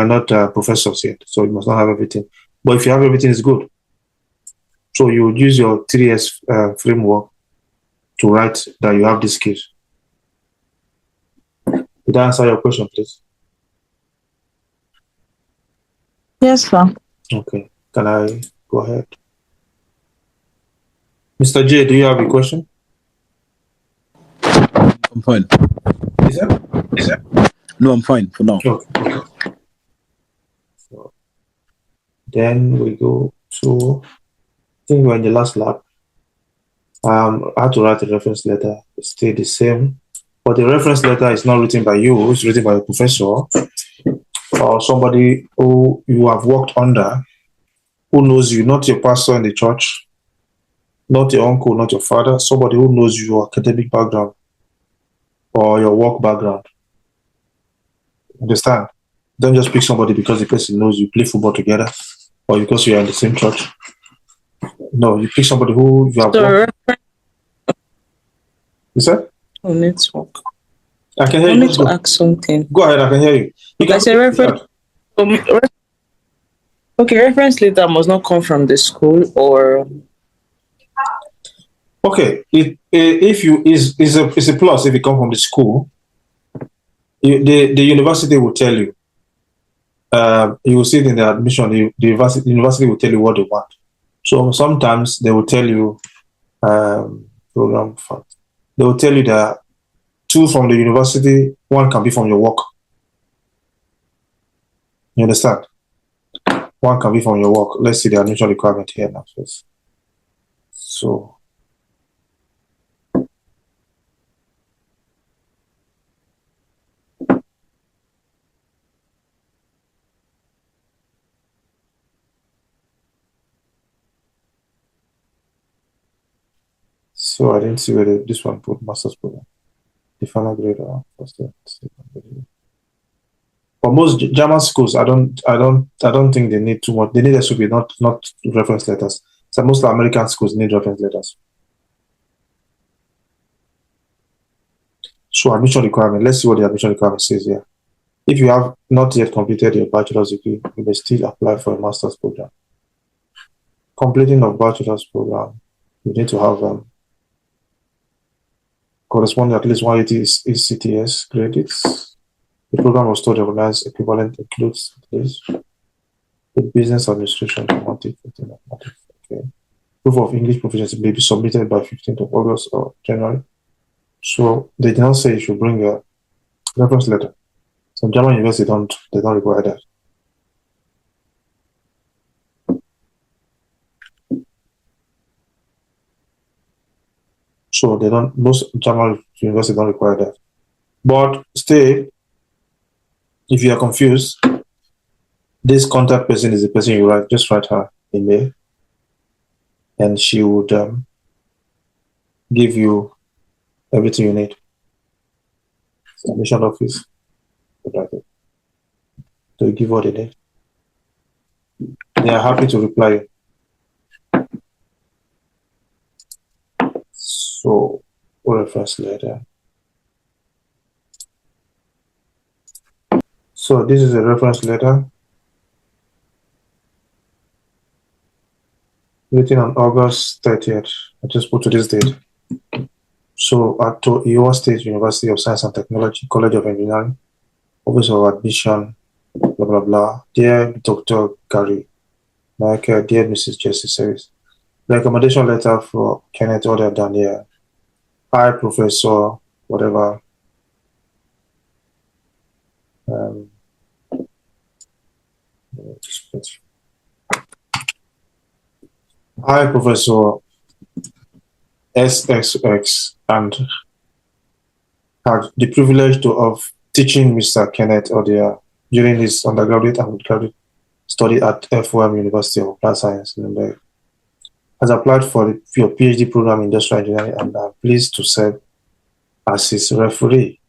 not professors yet, so you must not have everything. But if you have everything, it's good. So you would use your 3S framework to write that you have these skills. Did I answer your question, please? Yes, sir. Okay. Can I go ahead? Mr. J, do you have a question? I'm fine. Is that? No, I'm fine for now. Okay. So then we go to, I think we're in the last lab. I had to write a reference letter. It stayed the same. But the reference letter is not written by you, it's written by a professor or somebody who you have worked under, who knows you, not your pastor in the church, not your uncle, not your father, somebody who knows your academic background or your work background. Understand? Don't just pick somebody because the person knows you play football together or because you are in the same church. No, you pick somebody who you have worked. You said? On network. I can hear you. I need to ask something. Go ahead, I can hear you. I say reference. Okay, reference letter must not come from the school or. Okay, it's a plus if it comes from the school. The university will tell you. You will see it in the admission. The university will tell you what they want. So sometimes they will tell you program facts. They will tell you that 2 from the university, 1 can be from your work. You understand? 1 can be from your work. Let's see the admission requirement here now first. So I didn't see where this one put master's program. The final grade or first year. For most German schools, I don't think they need too much. They need SOP, not reference letters. So most American schools need reference letters. So admission requirement. Let's see what the admission requirement says here. If you have not yet completed your bachelor's degree, you may still apply for a master's program. Completing of bachelor's program, you need to have corresponding at least 180 ECTS credits. The program was still recognized equivalent includes this. The business administration automatic. Okay. Proof of English proficiency may be submitted by 15th of August or January. So they did not say you should bring a reference letter. Some German universities they don't require that. So most German universities don't require that. But still, if you are confused, this contact person is the person you write. Just write her email, and she would give you everything you need. Submission office, to give what they need. They are happy to reply you. So, reference letter. So this is a reference letter written on August 30th. I just put to this date. So at Iowa State University of Science and Technology, College of Engineering, Office of Admission, blah, blah, blah. Dear Dr. Gary, Michael, dear Mrs. Jesse Service. Recommendation letter for Kenneth Odia Daniel. Hi, Professor, whatever. Hi, Professor SXX, and had the privilege of teaching Mr. Kenneth Odia during his undergraduate and graduate study at FOM University of Applied Science in Nuremberg. Has applied for your PhD program in industrial engineering, and I'm pleased to serve as his referee.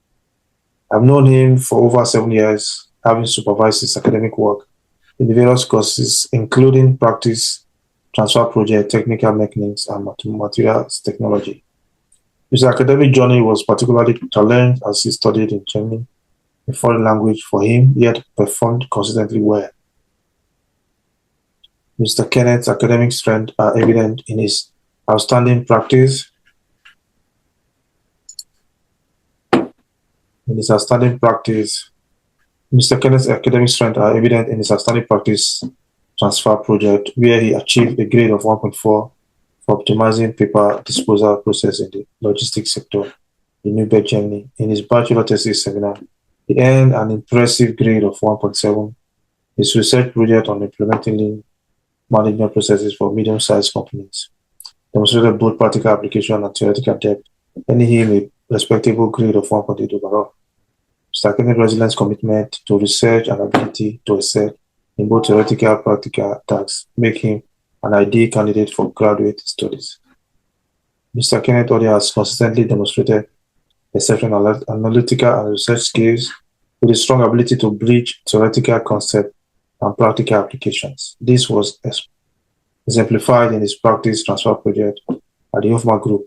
I've known him for over 7 years, having supervised his academic work in the various courses, including practice, transfer project, technical mechanics, and materials technology. His academic journey was particularly challenged as he studied in Germany, a foreign language for him, yet performed consistently well. Mr. Kenneth's academic strengths are evident in his outstanding practice. Mr. Kenneth's academic strengths are evident in his outstanding practice transfer project, where he achieved a grade of 1.4 for optimizing paper disposal process in the logistics sector in Nuremberg, Germany. In his bachelor thesis seminar, he earned an impressive grade of 1.7. His research project on implementing lean management processes for medium-sized companies demonstrated both practical application and theoretical depth, earning him a respectable grade of 1.8 overall. Mr. Kenneth's resilient commitment to research and ability to excel in both theoretical and practical tasks make him an ideal candidate for graduate studies. Mr. Kenneth Odia has consistently demonstrated exceptional analytical and research skills with a strong ability to bridge theoretical concept and practical applications. This was exemplified in his practice transfer project at the Hoffman Group,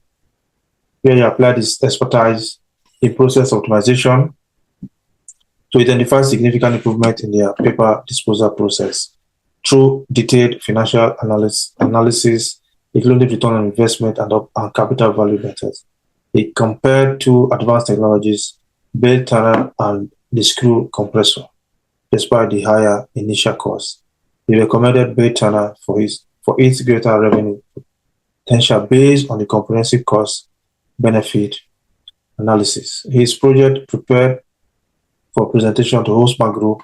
where he applied his expertise in process optimization to identify significant improvement in their paper disposal process through detailed financial analysis, including return on investment and capital value methods. He compared two advanced technologies, belt turner and the screw compressor, despite the higher initial cost. He recommended belt turner for its greater revenue potential based on the comprehensive cost-benefit analysis. His project prepared for presentation to Hostman Group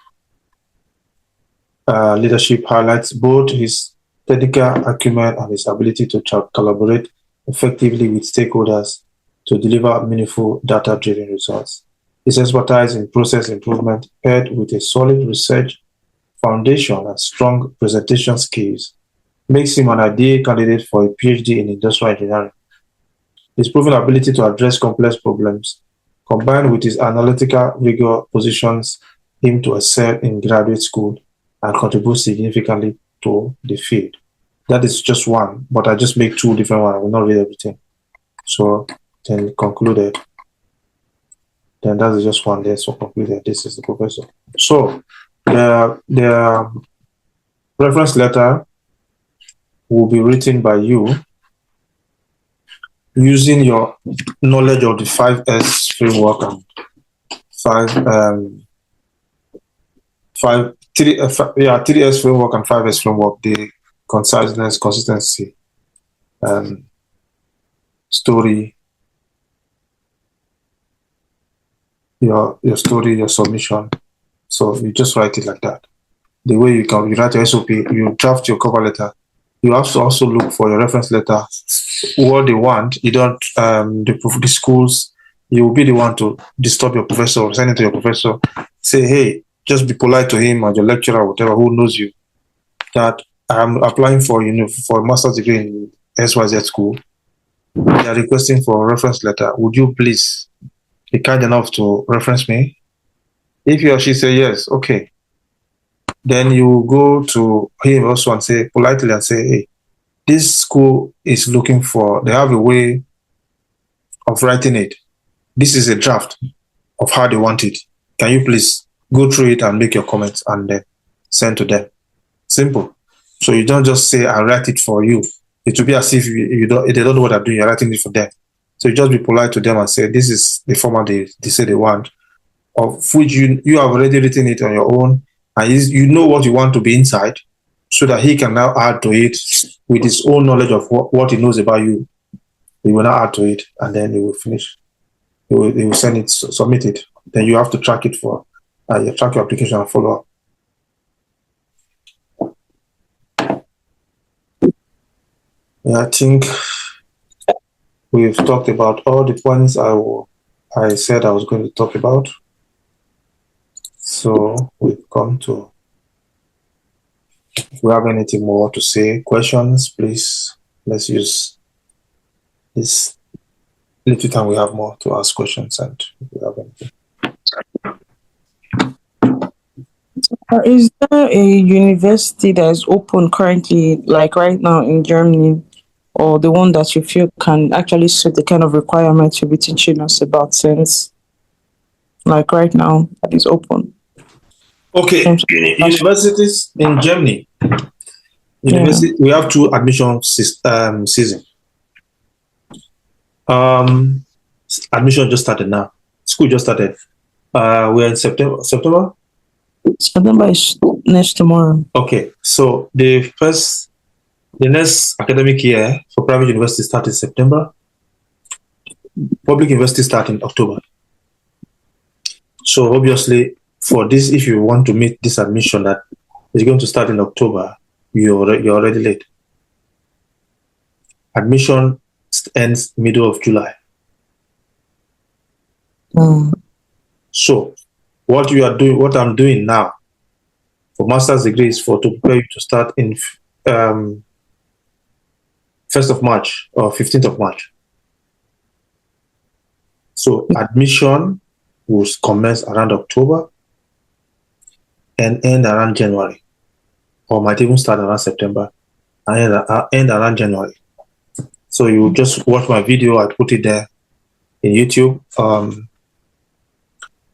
leadership highlights both his technical acumen and his ability to collaborate effectively with stakeholders to deliver meaningful data-driven results. His expertise in process improvement, paired with a solid research foundation and strong presentation skills, makes him an ideal candidate for a PhD in industrial engineering. His proven ability to address complex problems, combined with his analytical rigor, positions him to excel in graduate school and contribute significantly to the field. That is just one, but I just make two different ones. I will not read everything. So then concluded. Then that is just one there. So concluded. This is the professor. So the reference letter will be written by you using your knowledge of the 5S framework and 3S framework and 5S framework, the conciseness, consistency, story, your story, your submission. So you just write it like that. The way you write your SOP, you draft your cover letter. You have to also look for your reference letter, what they want. You don't, the schools, you will be the one to disturb your professor or send it to your professor. Say, hey, just be polite to him or your lecturer or whatever who knows you, that I'm applying for a master's degree in XYZ school. They are requesting for a reference letter. Would you please be kind enough to reference me? If he or she say yes, okay. Then you go to him also and say politely and say, hey, this school is looking for, they have a way of writing it. This is a draft of how they want it. Can you please go through it and make your comments and then send to them? Simple. So you don't just say, I write it for you. It will be as if they don't know what they're doing, you're writing it for them. So you just be polite to them and say, this is the format they say they want, of which you have already written it on your own, and you know what you want to be inside, so that he can now add to it with his own knowledge of what he knows about you. He will now add to it, and then he will finish. He will send it, submit it. Then you have to track it for, you track your application and follow up. Yeah, I think we've talked about all the points I said I was going to talk about. So we've come to, if we have anything more to say, questions, please, let's use this little time we have more to ask questions, and if we have anything. Is there a university that is open currently, like right now in Germany, or the one that you feel can actually suit the kind of requirements you'll be teaching us about, since like right now that is open? Okay, universities in Germany. University, we have 2 admission season. Admission just started now. School just started. We're in September. September is next tomorrow. Okay, so the next academic year for private universities starts in September. Public universities start in October. So obviously, for this, if you want to meet this admission that is going to start in October, you're already late. Admission ends middle of July. So what I'm doing now for master's degrees to prepare you to start in 1st of March or 15th of March. So admission will commence around October and end around January, or might even start around September and end around January. So you just watch my video. I put it there in YouTube.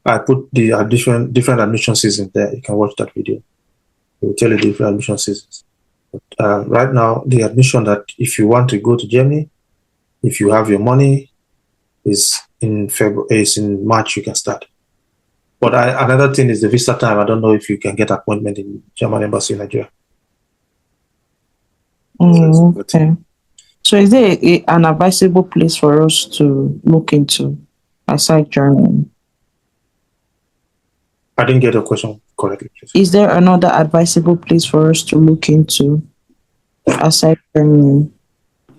I put the different admission seasons there. You can watch that video. It will tell you different admission seasons. But, right now, the admission that if you want to go to Germany, if you have your money, is in February. Is in March you can start. But another thing is the visa time. I don't know if you can get appointment in German embassy in Nigeria. Okay. So is there an advisable place for us to look into aside Germany? I didn't get your question correctly, please. Is there another advisable place for us to look into aside Germany?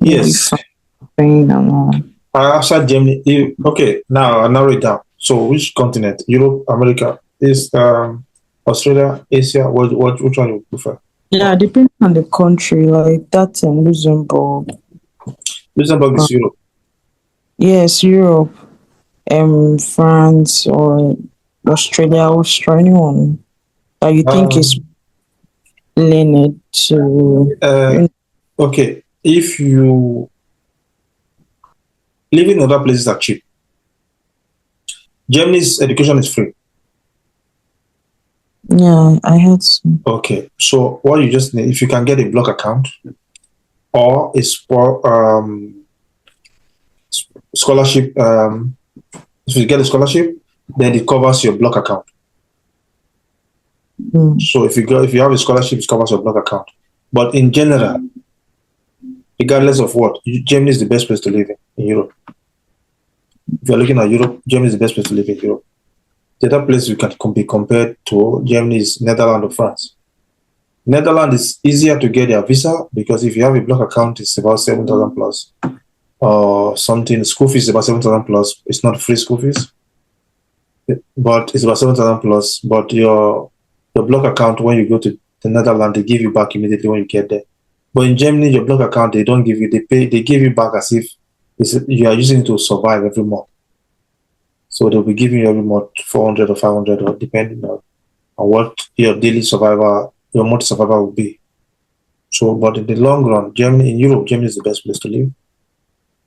Yes. Outside Germany. Okay, now I'll narrow it down. So which continent? Europe, America, is Australia, Asia? Which one you prefer? Yeah, depending on the country, like that in Luxembourg. Luxembourg is Europe. Yes, Europe, France or Australia, anyone that you think is learned to. Okay, if you live in other places are cheap. Germany's education is free. Yeah, I heard so. Okay, so what you just need, if you can get a block account or a scholarship, if you get a scholarship, then it covers your block account. So if you have a scholarship, it covers your block account. But in general, regardless of what, Germany is the best place to live in Europe. If you're looking at Europe, Germany is the best place to live in Europe. The other place you can be compared to Germany is Netherlands or France. Netherlands is easier to get their visa because if you have a block account, it's about 7,000 plus. Or something, school fees is about 7,000 plus. It's not free school fees, but it's about 7,000 plus. But your block account, when you go to the Netherlands, they give you back immediately when you get there. But in Germany, your block account, they don't give you, they give you back as if you are using it to survive every month. So they'll be giving you every month 400 or 500, or depending on what your daily survival, your monthly survival will be. So, but in the long run, in Europe, Germany is the best place to live.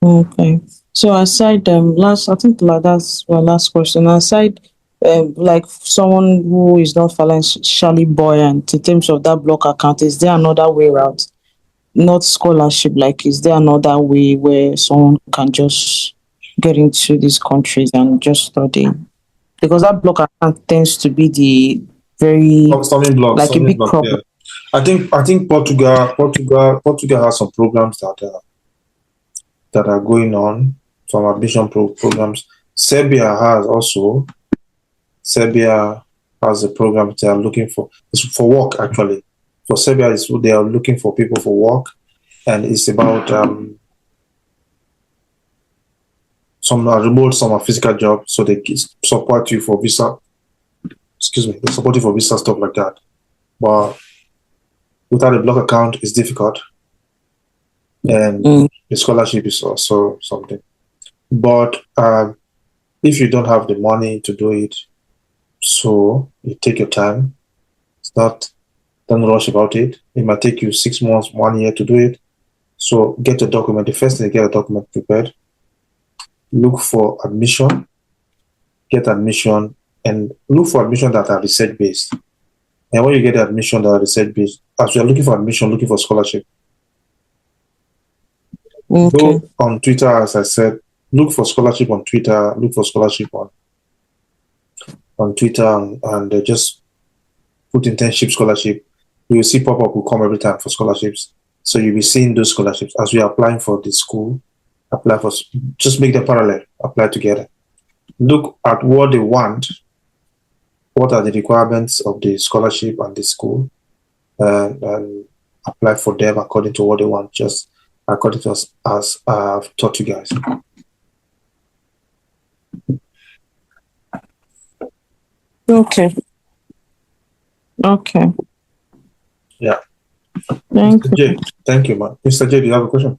Okay. So aside I think that's my last question. Aside like someone who is not financially buoyant in terms of that block account, is there another way around? Not scholarship, like is there another way where someone can just get into these countries and just study? Because that block account tends to be the very like a big problem. Yeah. I think Portugal has some programs that are going on, some admission programs. Serbia has a program they are looking for. It's for work, actually. For Serbia, they are looking for people for work, and it's about some are remote, some are physical jobs, so they support you for visa. Excuse me, they support you for visa, stuff like that. But without a block account, it's difficult. And the scholarship is also something. But if you don't have the money to do it, so you take your time. Don't rush about it. It might take you 6 months, 1 year to do it. So get a document. The first thing, get a document prepared. Look for admission. Get admission, and look for admission that are research-based. And when you get the admission that are research-based, as you are looking for admission, looking for scholarship. Okay. Go on Twitter, as I said, look for scholarship on Twitter, look for scholarship on Twitter, and just put internship scholarship. You will see pop-up will come every time for scholarships. So you'll be seeing those scholarships. As you are applying for the school, just make them parallel, apply together. Look at what they want, what are the requirements of the scholarship and the school, and apply for them according to what they want, just according to us, as I've taught you guys. Okay. Yeah. Thank Mr. J, thank you, man. Mr. J, do you have a question?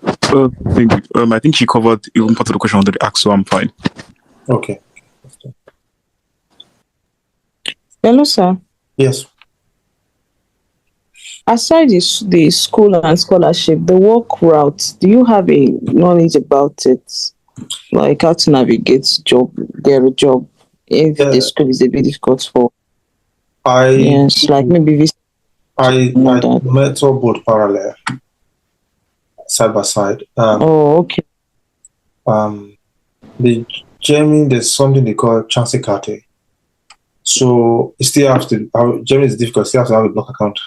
Thank you. I think she covered even part of the question under the ask, so I'm fine. Okay. Hello, sir. Yes. Aside the school and scholarship, the work route, do you have a knowledge about it? Like how to navigate get a job if the school is a bit difficult for? Like maybe I mentor both parallel, side by side. Okay. The German, there's something they call chance carte. So you still have to. German is difficult. You still have to have a block account.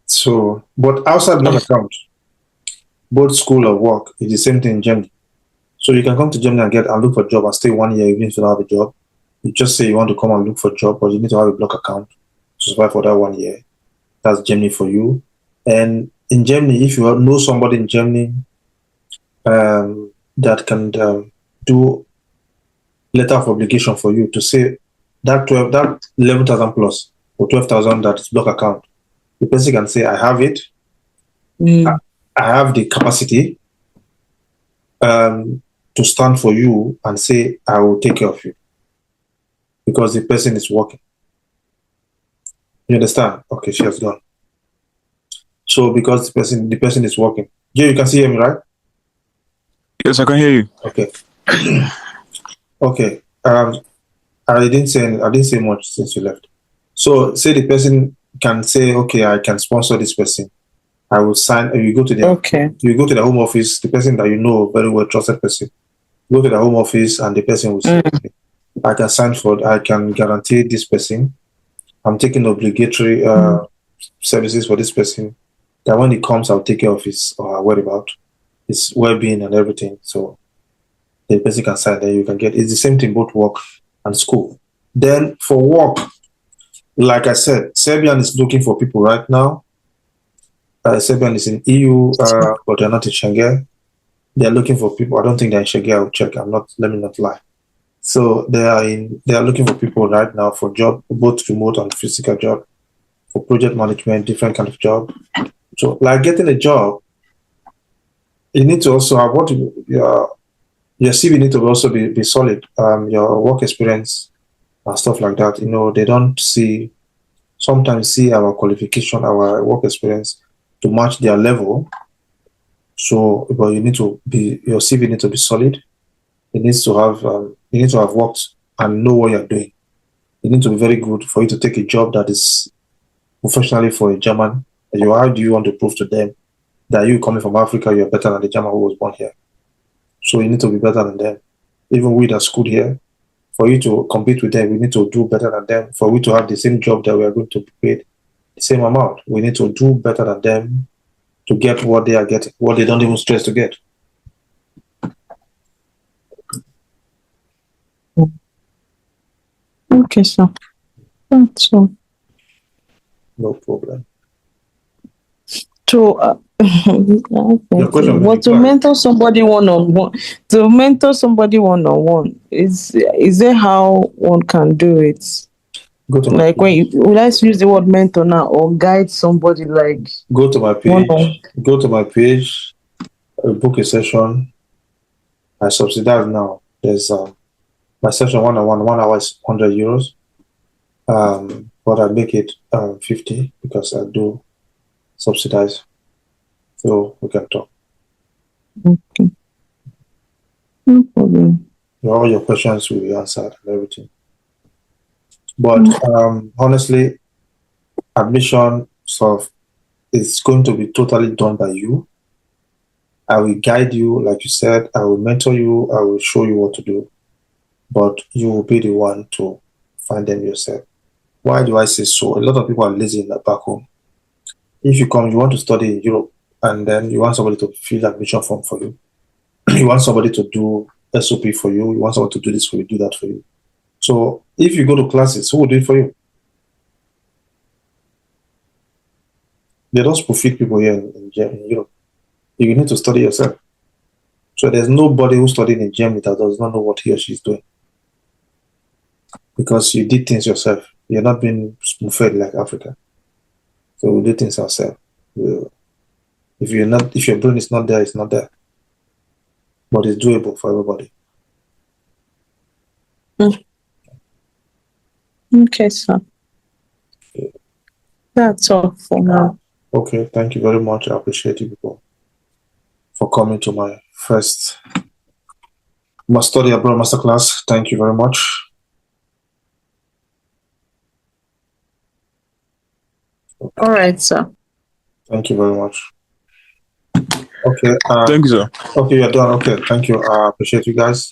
So, but outside block account, both school or work is the same thing in Germany. So you can come to Germany and look for a job and stay 1 year even if you don't have a job. You just say you want to come and look for a job, but you need to have a block account to survive for that 1 year. That's Germany for you. And in Germany, if you know somebody in Germany that can do letter of obligation for you to say that 11,000 plus or 12,000 that is block account, the person can say, I have it. I have the capacity to stand for you and say, I will take care of you because the person is working. You understand? Okay, she has gone. So because the person is working. Jay, you can see me, right? Yes, I can hear you. Okay. Okay. I didn't say much since you left. So say the person can say, okay, I can sponsor this person. I will sign. You go to the home office. The person that you know very well, trusted person. Go to the home office, and the person will say, okay, I can sign for. I can guarantee this person. I'm taking obligatory services for this person. That when he comes, I'll take care of his or her whereabouts, his well-being and everything. So the basic and side, then you can get, it's the same thing, both work and school. Then for work, like I said, Serbian is looking for people right now. Serbian is in EU, but they're not in Schengen. They're looking for people. I don't think they're in Schengen. I'll check. Let me not lie. So they are looking for people right now for job, both remote and physical job, for project management, different kind of job. So like getting a job, you need to also have your CV need to also be solid. Your work experience and stuff like that. They don't sometimes see our qualification, our work experience to match their level. So, but your CV needs to be solid. It needs to have, you need to have worked and know what you're doing. You need to be very good for you to take a job that is professionally for a German. How do you want to prove to them that you coming from Africa, you're better than the German who was born here? So you need to be better than them. Even we that schooled here, for you to compete with them, we need to do better than them. For we to have the same job that we are going to be paid the same amount, we need to do better than them to get what they are getting, what they don't even stress to get. Okay, sir. That's all. No problem. To Your question but to mentor somebody one-on-one, is there how one can do it? Go to like when let's use the word mentor now, or guide somebody, like go to my page. Go to my page, book a session. I subsidize now. There's my session one-on-one, 1 hour is €100. But I make it 50 because I do subsidize. So we can talk. Okay. No problem. All your questions will be answered and everything. But honestly, admission stuff is going to be totally done by you. I will guide you, like you said. I will mentor you. I will show you what to do. But you will be the one to find them yourself. Why do I say so? A lot of people are lazy in the back home. If you want to study in Europe, and then you want somebody to fill admission form for you. You want somebody to do SOP for you. You want somebody to do this for you, do that for you. So if you go to classes, who will do it for you? They don't feed people here in Europe. You need to study yourself. So there's nobody who's studying in Germany that does not know what he or she is doing. Because you did things yourself. You're not being spoon-fed like Africa. So we do things ourselves. If your brain is not there, it's not there. But it's doable for everybody. Okay, sir. Okay. That's all for now. Okay, thank you very much. I appreciate you people for coming to my first Study Abroad Masterclass. Thank you very much. Okay. All right, sir. Thank you very much. Okay. Thank you, sir. Okay, you're done. Okay, thank you. I appreciate you guys.